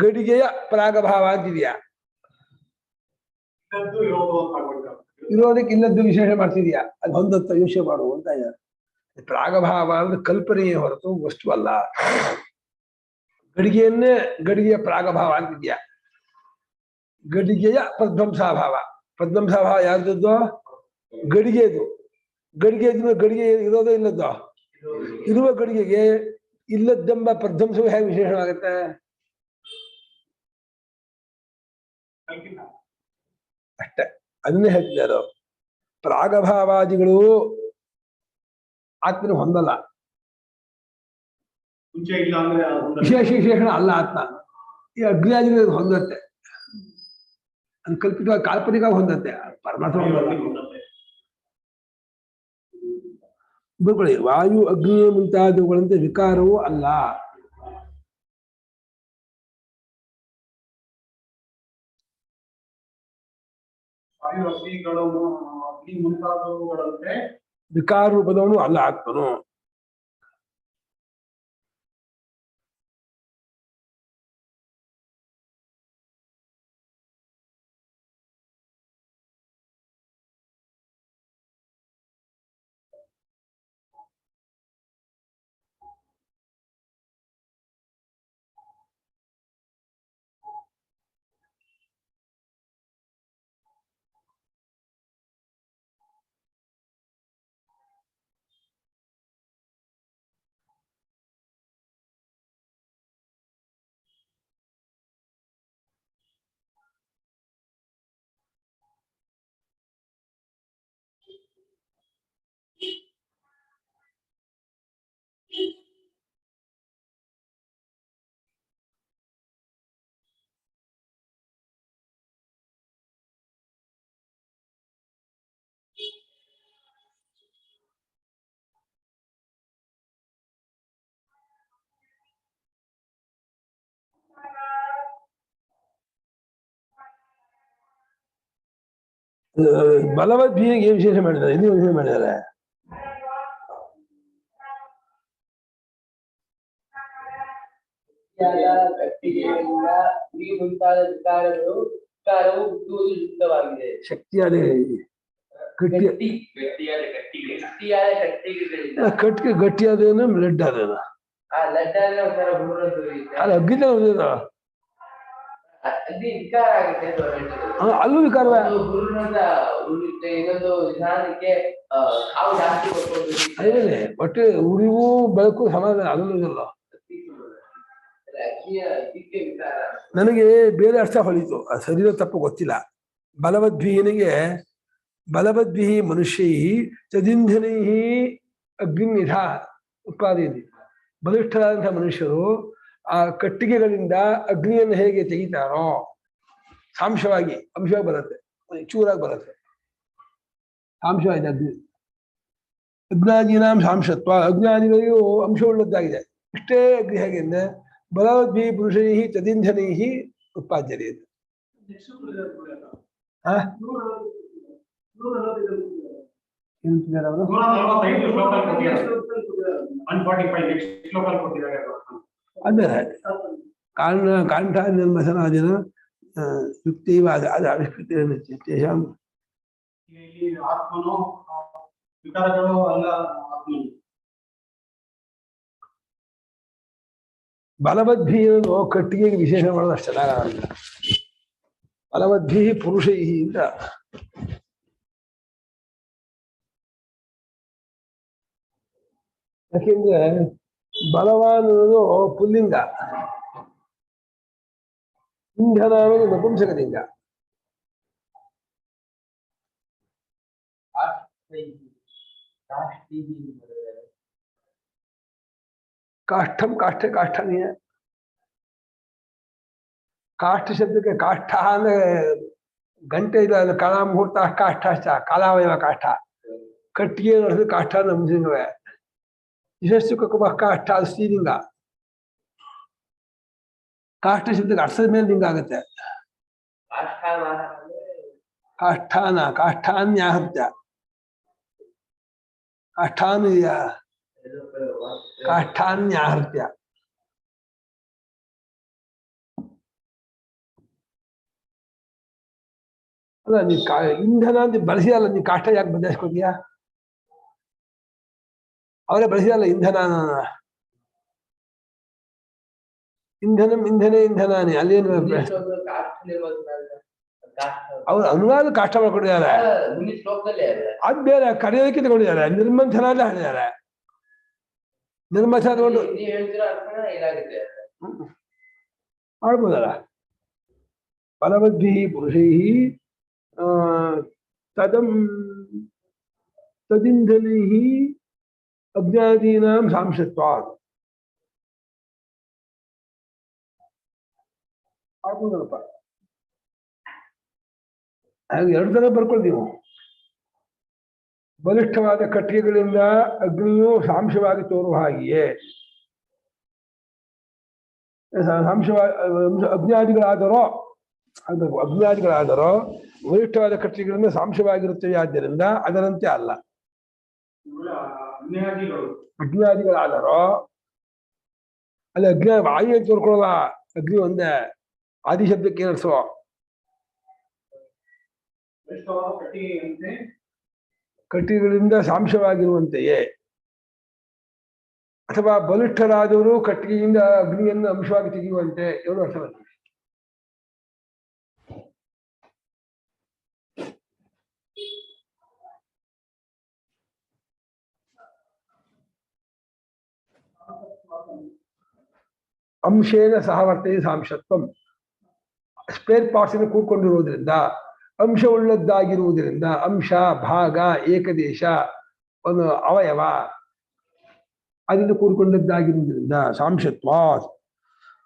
ಗಡಿಗೆಯ ಪ್ರಾಗಭಾವ ಅಂತಿದ್ಯಾ? ಇರೋದಕ್ಕೆ ಇಲ್ಲದ್ದು ವಿಶೇಷ ಮಾಡ್ತಿದ್ಯಾ? ಅದು ಹೊಂದತ್ತ ಯೋಚನೆ ಮಾಡುವ ಅಂತ ಇದೆ. ಪ್ರಾಗಭಾವ ಅಂದ್ರೆ ಕಲ್ಪನೆಯೇ ಹೊರತು ವಸ್ತು ಅಲ್ಲ. ಗಡಿಗೆಯನ್ನೇ ಗಡಿಗೆಯ ಪ್ರಾಗಭಾವ ಅಂತಿದ್ಯಾ? ಗಡಿಗೆಯ ಪ್ರಧ್ವಂಸಾಭಾವ. ಪ್ರಧ್ವಂಸಾಭಾವ ಯಾರ್ದದ್ದು? ಗಡಿಗೆದು. ಗಡಿಗೆ ಇರೋದೇ ಇಲ್ಲದ್ದು. ಇರುವ ಗಡಿಗೆಗೆ ಇಲ್ಲದ್ದೆಂಬ ಪ್ರಧ್ವಂಸವು ಹೇಗೆ ವಿಶೇಷವಾಗುತ್ತೆ? ಅಷ್ಟೇ, ಅದನ್ನೇ ಹೇಳ್ತಿದ್ದಾರೆ. ಪ್ರಾಗಭಾವಾದಿಗಳು ಆತ್ಮನ ಹೊಂದಲ್ಲ. ವಿಶೇಷಣ ಅಲ್ಲ ಆತ್ಮ. ಈ ಅಗ್ನಿಯಾದಿಗಳು ಹೊಂದತ್ತೆ, ಅದು ಕಲ್ಪಿತವಾಗಿ ಕಾಲ್ಪನಿಕವಾಗಿ ಹೊಂದತ್ತೆ, ಪರಮಾತ್ಮ ಹೊಂದಲ್ಲ. ಬಿಡ್ಕೊಳ್ಳಿ, ವಾಯು ಅಗ್ನಿ ಮುಂತಾದವುಗಳಂತೆ ವಿಕಾರವೂ ಅಲ್ಲ. ಅಗ್ನಿ ಮುಂತಾದವುಗಳಂತೆ ವಿಕಾರ ರೂಪದವನು ಅಲ್ಲ ಆತ್ಮನು. ಬಲವದ್ಭಿಗೆ ವಿಶೇಷ ಮಾಡಿದ್ದಾರೆ, ಇಲ್ಲಿ ವಿಶೇಷ ಮಾಡಿದ್ದಾರೆ. ಗಟ್ಟಿಗೆಯಿಂದ ಈ ಮುಂತಾದ ವಿಕಾರವು ಹುಟ್ಟುವುದು ಯುಕ್ತವಾಗಿದೆ. ಶಕ್ತಿಯಾದ ಗಟ್ಟಿ ಗಟ್ಟಿಯಾದ ಕಟ್ಟಿಗೆ ಗಟ್ಟಿಯಾದ ಕಟ್ಟಿಗೆಗಳಿಂದ ಕಟ್ಟಿಗೆ ಗಟ್ಟಿಯಾದೇನು ಲಡ್ ಆದೇನು ಆ ಲಡ್ಡಾದ್ರೆ ಒಂಥರ ಹುಡುಗರು ಅದು ಅಗ್ಗಿದ ಅಲ್ಲಿ ವಿಕಾರ ಆಗುತ್ತೆ ಅಂತ ಅವ್ರು ಹೇಳ್ತಿದ್ರು. ಅಲ್ಲೂ ವಿಕಾರ ಒಂದು ಹುರುಳಿನಿಂದ ಉಳಿಯುತ್ತೆ, ಇನ್ನೊಂದು ನಿಧಾನಕ್ಕೆ ಹಾವು ಜಾಸ್ತಿ ಕೊಟ್ಕೊಂಡು ಅದೇ ಒಟ್ಟು ಉರಿವು ಬೆಳಕು ಸಮಾಧಾನ ಅದಲ್ಲೂ ಇದಲ್ಲ. ಅಗ್ನಿಯ ಇದಕ್ಕೆ ವಿಕಾರ. ನನಗೆ ಬೇರೆ ಅರ್ಥ ಹೊಳಿತು, ಸರಿಯೋ ತಪ್ಪು ಗೊತ್ತಿಲ್ಲ. ಬಲವದ್ಭಿಃ ಮನುಷ್ಯೈಃ ತದಿಂಧನೈಃ ಅಗ್ನಿಮಿಧ ಉತ್ಪಾದಯತಿ. ಬಲಿಷ್ಠರಾದಂತಹ ಮನುಷ್ಯರು ಆ ಕಟ್ಟಿಗೆಗಳಿಂದ ಅಗ್ನಿಯನ್ನು ಹೇಗೆ ತೆಗಿತಾರೋ ಸಾಂಶವಾಗಿ ಅಂಶವಾಗಿ ಬರುತ್ತೆ, ಚೂರಾಗಿ ಬರುತ್ತೆ. ಸಾಂಶವಾಗಿದೆ ಅಗ್ನಿ. ಅಗ್ನಾದೀನಾಂ ಸಾಂಶತ್ವ, ಅಗ್ನಾದಿಗಳಿಗೂ ಅಂಶವುಳ್ಳದ್ದಾಗಿದೆ. ಇಷ್ಟೇ ಅಗ್ನಿ ಹೇಗೆ ಅಂದ್ರೆ ಬಲವದ್ಭಿಃ ಪುರುಷೈಃ ತದಿಂಧನೈಃ ಉತ್ಪಾದ್ಯತೆ. ಅದೇ ಕಾಂಠ ನಿರ್ಮಸನಾದಿನ ಯುಕ್ತೈವ ಅದು ಆವಿಷ್ಕೃತ ಆತ್ಮನು ವಿಕಾರಗಳು ಅಲ್ಲ ಆತ್ಮನು. ಬಲವದ್ಭಿ ಅನ್ನೋದು ಕಟ್ಟಿಗೆಗೆ ವಿಶೇಷ ಮಾಡೋದು ಅಷ್ಟೆಲ್ಲ. ಬಲವದ್ಭಿ ಪುರುಷೈಹಿ ಅಂತ ಯಾಕೆಂದ್ರೆ ಬಲವಾನ್ ಅನ್ನೋದು ಪುಲ್ಲಿಂಗ, ಇಂಧನ ಅನ್ನೋದು ನಪುಂಸಕಲಿಂಗ. काष्ठम काष्ठ काष्ठ नहीं है. काष्ठ शब्द के काष्ठ गंटे काला मुहूर्त काष्ठ कालावयव काष्ठ कट्टिगे काष्ठ नमसिंग यशस्सु काष्ठ स्त्रीलिंग. काष्ठ शब्द अर्थದ ಮೇಲೆ ಲಿಂಗ ಆಗುತ್ತೆ. काष्ठान काष्ठान्याहत्य काष्ठान्य काष्ठान्याहत्य ಅಲ್ಲ ನೀ ಇಂಧನ ಅಂತ ಬಳಸಿಯಲ್ಲ, ನೀ ಕಾಷ್ಟ ಯಾಕೆ ಬದಲಾಯಿಸ್ಕೊತೀಯ? ಅವರೇ ಬಳಸಿಯಲ್ಲ ಇಂಧನ. ಇಂಧನಂ ಇಂಧನೇ ಇಂಧನಾನಿ ಅಲ್ಲೇನು ಅವ್ರು ಅನುವಾದ ಕಾಷ್ಟ ಮಾಡ್ಕೊಂಡಿದ್ದಾರೆ. ಅದ್ ಬೇರೆ ಕರೆಯೋದಕ್ಕೆ ತಗೊಂಡಿದ್ದಾರೆ. ನಿರ್ಮಂಥನ ಅಂತ ಹೇಳಿದ್ದಾರೆ. ನಿರ್ಮಂಥನ ತಗೊಂಡು ಮಾಡ್ಬೋದಲ್ಲ. ಬಲವದ್ಭಿಃ ಪುರುಷೈಃ ತದಿಂಧನೈಃ ಅಜ್ಞಾದೀನಾಂ ಸಾಂಶತ್ವಾತ್. ಆಗ್ಬೋದಲ್ಲಪ್ಪ. ಹಾಗೆ ಎರಡು ತರ ಬರ್ಕೊಳ್ತೀವಿ. ಬಲಿಷ್ಠವಾದ ಕಟ್ಟಿಗೆಗಳಿಂದ ಅಗ್ನಿಯು ಸಾಂಶವಾಗಿ ತೋರುವ ಹಾಗೆಯೇ ಅಗ್ನಿಯಾದಿಗಳಾದರೋ ಬಲಿಷ್ಠವಾದ ಕಟ್ಟಿಗೆಗಳಿಂದ ಸಾಂಶವಾಗಿರುತ್ತವೆ. ಆದ್ದರಿಂದ ಅದರಂತೆ ಅಲ್ಲ. ಅಗ್ನಿಯಾದಿಗಳಾದರೋ ಅಲ್ಲಿ ಅಗ್ನಿ ವಾಯು ತೋರ್ಕೊಳ್ಳೋದ ಅಗ್ನಿ ಒಂದೇ ಆದಿಶಬ್ದಕ್ಕೆ ಏನಿಸುವ ಕಟ್ಟಿಗೆಗಳಿಂದ ಸಾಂಶವಾಗಿರುವಂತೆಯೇ, ಅಥವಾ ಬಲಿಷ್ಠರಾದವರು ಕಟ್ಟಿಗೆಯಿಂದ ಅಗ್ನಿಯನ್ನು ಅಂಶವಾಗಿ ತೆಗೆಯುವಂತೆ ಎರಡು ಅರ್ಥ ಬರ್ತದೆ. ಅಂಶೇನ ಸಹವರ್ತನೆ ಸಾಂಶತ್ವಂ. ಸ್ಪೇರ್ ಪಾರ್ಟ್ಸ್ ಕೂಡ್ಕೊಂಡಿರುವುದರಿಂದ, ಅಂಶವುಳ್ಳದ್ದಾಗಿರುವುದರಿಂದ, ಅಂಶ ಭಾಗ ಏಕದೇಶ ಒಂದು ಅವಯವ ಅದರಿಂದ ಕೂಡಿಕೊಂಡದ್ದಾಗಿರುವುದರಿಂದ ಸಾಂಶತ್ವ.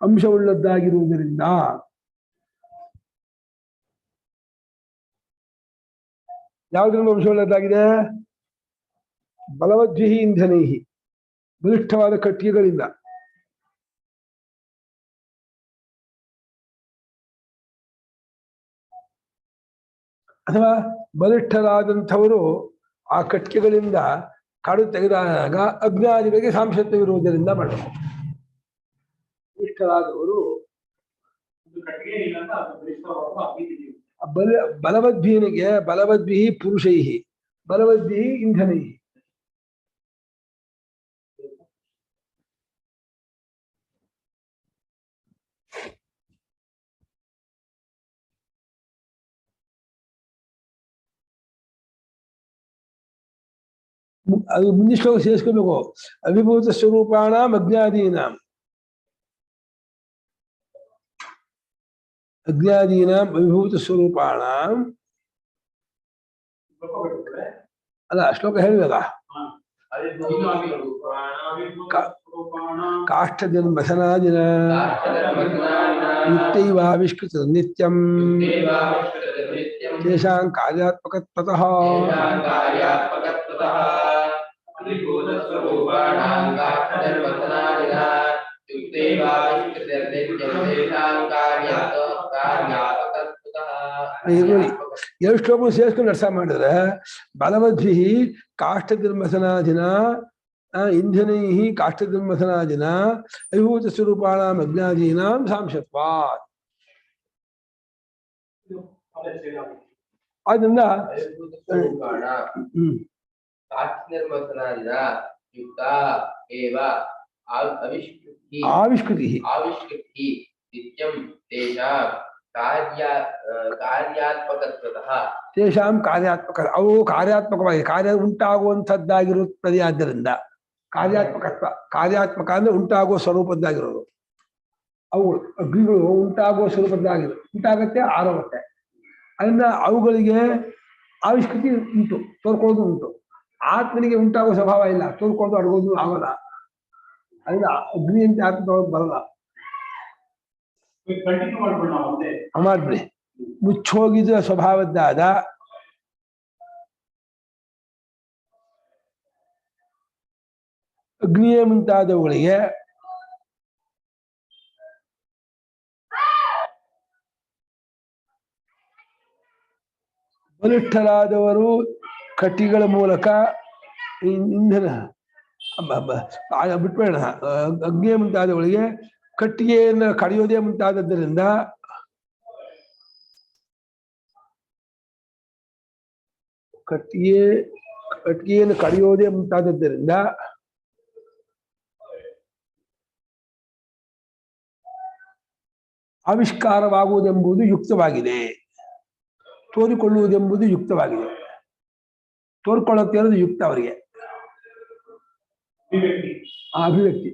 ಅಂಶವುಳ್ಳದ್ದಾಗಿರುವುದರಿಂದ ಯಾವುದರಿಂದ ಅಂಶವುಳ್ಳದ್ದಾಗಿದೆ? ಬಲವದ್ಭಿಃ ಇಂಧನೈಃ ಬಲಿಷ್ಠವಾದ ಕಟ್ಟಿಗೆಗಳಿಂದ. ಅಥವಾ ಬಲಿಷ್ಠರಾದಂಥವರು ಆ ಕಟ್ಟಿಗೆಗಳಿಂದ ಕಾಡು ತೆಗೆದಾಗ ಅಗ್ನಿಯಾದಿಗಳಿಗೆ ಸಾಂಶತ್ವವಿರುವುದರಿಂದ ಮಾಡಬೇಕು. ಇಷ್ಟ ಬಲಿಷ್ಠರಾದವರು ಇದು ಕಟ್ಟಿಗೆ ಇಲ್ಲ ಅಂತ ಅದು ಬಲಿಷ್ಠವಾದ ಅಭಿವೃದ್ಧಿ. ಬಲವದ್ಭೀನಿಗೆ ಬಲವದ್ಭಿ ಪುರುಷೈ ಬಲವದ್ಭಿ ಇಂಧನೈ. ಅದು ಮುಂದಿನ ಶ್ಲೋಕ ಸೇರಿಸ್ಕೋಬೇಕು. ಅವಿಭೂತ ಸ್ವರೂಪಾಣ ಅಜ್ಞಾದೀನಾಂ ಅವಿಭೂತ ಸ್ವರೂಪಾಣ ಅಲ್ಲ ಶ್ಲೋಕ ಹೇಳಿದಲ್ಲ. ಕಾಷ್ಠ ಜನ್ಮಸನಾದಿನ ಯುಕ್ತೈವಾವಿಷ್ಕೃತ ನಿತ್ಯಂ ತೇಷಾಂ ಕಾರ್ಯಾತ್ಮಕತ್ವತಃ ಎರಡು ಶ್ಲೋಕ ಸೇರಿಸ್ಕೊಂಡು ಅರ್ಥ ಮಾಡಿದ್ರೆ ಬಲವದ್ಭಿ ಕಾಷ್ಠಧರ್ಮಸನಾದಿನ ಇಂಧನೈ ಕಾಷ್ಠಧರ್ಮಸನಾದಿನ ಅವಿಭೂತ ಸ್ವರೂಪಾಣಾಂ ಅಜ್ಞಾದೀನಾಂ ಸಾಂಶತ್ವಾತ್. ಅದರಿಂದ ಆವಿಷ್ಕೃತಿ ನಿತ್ಯಂ ತೇಷಾಂ ಕಾರ್ಯಾತ್ಮಕ ಅವು ಕಾರ್ಯಾತ್ಮಕವಾಗಿ ಕಾರ್ಯ ಉಂಟಾಗುವಂಥದ್ದಾಗಿರುತ್ತದೆ. ಆದ್ದರಿಂದ ಕಾರ್ಯಾತ್ಮಕ ಅಂದ್ರೆ ಉಂಟಾಗುವ ಸ್ವರೂಪದ್ದಾಗಿರೋದು. ಅವುಗಳು ಅಗ್ನಿಗಳು ಉಂಟಾಗುವ ಉಂಟಾಗತ್ತೆ ಆರೋಗುತ್ತೆ. ಅದರಿಂದ ಅವುಗಳಿಗೆ ಆವಿಷ್ಕೃತಿ ಉಂಟು, ತೋರ್ಕೊಳ್ಳೋದು ಉಂಟು. ಆತ್ಮನಿಗೆ ಉಂಟಾಗುವ ಸ್ವಭಾವ ಇಲ್ಲ, ತೋರ್ಕೊಳ್ಳೋದು ಅಡಗೋದು ಆಗಲ್ಲ. ಅದರಿಂದ ಅಗ್ನಿ ಅಂತ ಆತ್ಮ ಬರಲ್ಲ. ಮಾಡ್ಬಿಡಿ. ಮುಚ್ಚೋಗಿದ ಸ್ವಭಾವದ್ದಾದ ಅಗ್ನಿಯೇ ಮುಂತಾದವುಗಳಿಗೆ ಬಲಿಷ್ಠರಾದವರು ಕಟ್ಟಿಗಳ ಮೂಲಕ ಇಂಧನ ಬಿಟ್ಬೇಡ. ಅಗ್ನಿಯ ಮುಂತಾದವುಗಳಿಗೆ ಕಟ್ಟಿಗೆಯನ್ನು ಕಡಿಯೋದೇ ಮುಂತಾದದ್ದರಿಂದ ಕಟ್ಟಿಗೆಯನ್ನು ಕಡಿಯೋದೇ ಮುಂತಾದದ್ದರಿಂದ ಆವಿಷ್ಕಾರವಾಗುವುದೆಂಬುದು ಯುಕ್ತವಾಗಿದೆ, ತೋರಿಕೊಳ್ಳುವುದೆಂಬುದು ಯುಕ್ತವಾಗಿದೆ. ತೋರ್ಕೊಳ್ಳುತ್ತೆ ಅನ್ನೋದು ಯುಕ್ತ ಅವರಿಗೆ. ಅಭಿವ್ಯಕ್ತಿ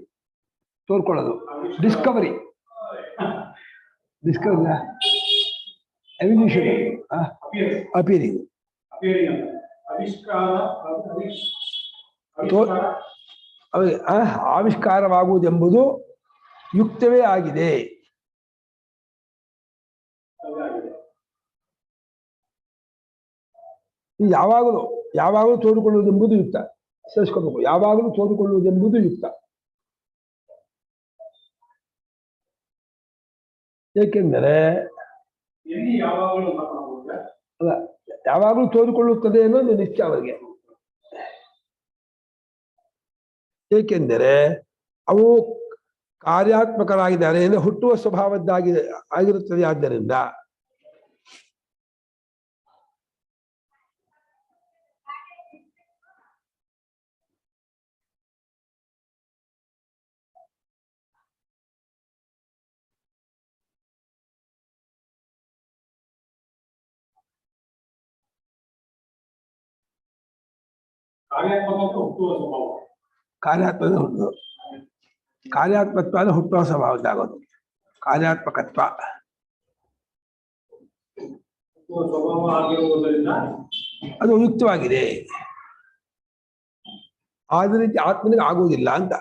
ತೋರ್ಕೊಳ್ಳೋದು ಡಿಸ್ಕವರಿ ಎವಲ್ಯೂಷನ್ ಅಪಿಯರಿಂಗ್ ಆವಿಷ್ಕಾರವಾಗುವುದೆಂಬುದು ಯುಕ್ತವೇ ಆಗಿದೆ. ಯಾವಾಗಲೂ ತೋರಿಕೊಳ್ಳುವುದೆಂಬುದು ಯುಕ್ತ. ಸೇರಿಸ್ಕೋಬೇಕು. ಯಾವಾಗಲೂ ತೋರಿಕೊಳ್ಳುವುದೆಂಬುದು ಯುಕ್ತ. ಏಕೆಂದರೆ ಅಲ್ಲ, ಯಾವಾಗಲೂ ತೋರಿಕೊಳ್ಳುತ್ತದೆ ಅನ್ನೋದು ನಿಶ್ಚಯ ಅವರಿಗೆ. ಏಕೆಂದರೆ ಅವು ಕಾರ್ಯಾತ್ಮಕರಾಗಿದ್ದಾರೆ ಅಂದರೆ ಹುಟ್ಟುವ ಆಗಿರುತ್ತದೆ. ಆದ್ದರಿಂದ ಕಾರ್ಯಾತ್ಮತ್ವ ಹುಟ್ಟುವ ಸ್ವಭಾವದ್ದಾಗೋದು. ಕಾರ್ಯಾತ್ಮಕತ್ವ ಅದು ಯುಕ್ತವಾಗಿದೆ. ಆದ ರೀತಿ ಆತ್ಮನಿಗೆ ಆಗುವುದಿಲ್ಲ ಅಂತ.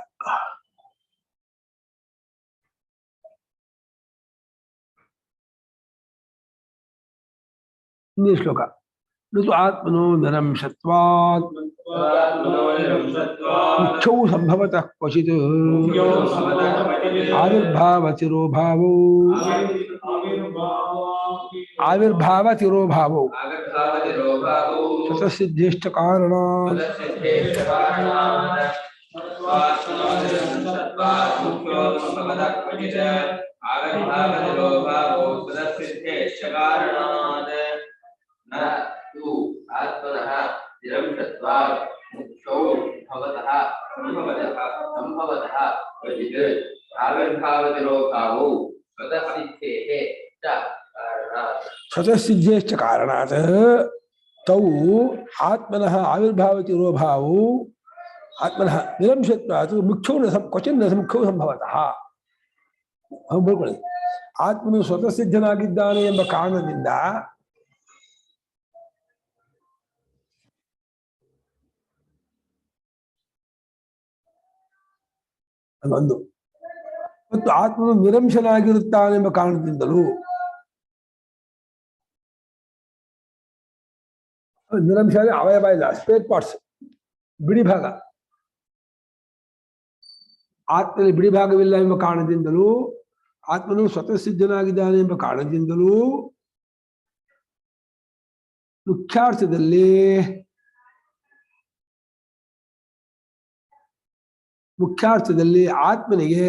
ಇನ್ನೇ ಶ್ಲೋಕ. ಆತ್ಮನೋ ನಿರಂಶತ್ವಾತ್ ಮುಖ್ಯೌ ಸಂಭವತಃ ಕ್ವಚಿತ್ ಆವಿರ್ಭಾವ ಸ್ವತಃಸಿದ್ಧೇಷ್ಟ ಕಾರಣಾತ್ ಸಂಭವತಃ ಆವಿರ್ಭಾವನಿರೋಭಾವೋ ಸ್ವತಃಸಿದ್ಧೇಶ್ಚ ಕಾರಣಾತ್ ನ ತು ಆತ್ಮನಃ ನಿರಂಶತ್ವಾತ್ ಮುಖ್ಯೋ ಭವತಃ ಸಂಭವತಃ ಕ್ವಚಿತ್ ಆವಿರ್ಭಾವನಿರೋಭಾವೋ ಸ್ವತಃಸಿದ್ಧೇಃ ಚ ಕಾರಣಾತ್ ಸ್ವತಃಸಿದ್ಧೇಶ್ಚ ಕಾರಣಾತ್ ತೌ ಆತ್ಮನಃ ಆವಿರ್ಭಾವತಿ ರೋಭಾವೋ ಆತ್ಮನಃ ನಿರಂಶತ್ವಾತ್ ಮುಖ್ಯೋ ಕ್ವಚಿನ್ ಮುಖ್ಯೋ ಸಂಭವತಃ. ಬರ್ಕೊಳ್ಳಿ, ಆತ್ಮನು ಸ್ವತಃ ಸಿದ್ಧನಾಗಿದ್ದಾನೆ ಎಂಬ ಕಾರಣದಿಂದ ಅದೊಂದು, ಮತ್ತು ಆತ್ಮನು ನಿರಂಶನಾಗಿರುತ್ತಾನೆಂಬ ಕಾರಣದಿಂದಲೂ ನಿರಂಶ ಅವಯವ ಇಲ್ಲ, ಸ್ಪೇರ್ ಪಾರ್ಟ್ಸ್, ಬಿಡಿ ಭಾಗ. ಆತ್ಮನಲ್ಲಿ ಬಿಡಿ ಭಾಗವಿಲ್ಲ ಎಂಬ ಕಾರಣದಿಂದಲೂ ಆತ್ಮನು ಸ್ವತಃ ಸಿದ್ಧನಾಗಿದ್ದಾನೆ ಎಂಬ ಕಾರಣದಿಂದಲೂ ಮುಖ್ಯಾರ್ಥದಲ್ಲಿ ಆತ್ಮನಿಗೆ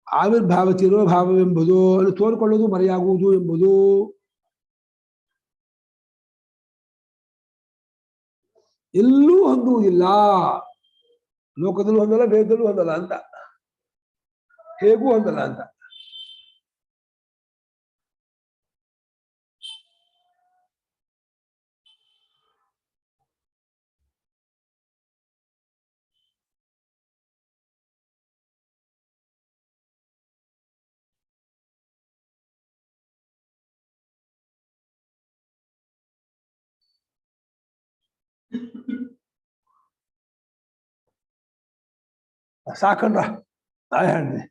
ಆವಿರ್ಭಾವ ತಿರೋಭಾವವೆಂಬುದು ಅದು ತೋರ್ಕೊಳ್ಳುವುದು ಮರೆಯಾಗುವುದು ಎಂಬುದು ಎಲ್ಲೂ ಹೊಂದುವುದಿಲ್ಲ. ಲೋಕದಲ್ಲೂ ಹೊಂದಲ್ಲ, ವೇದದಲ್ಲೂ ಹೊಂದಲ್ಲ ಅಂತ, ಹೇಗೂ ಹೊಂದಲ್ಲ ಅಂತ. ಸಾಕಂಡ್ರ ನಾ ಹೇಳಿದೆ.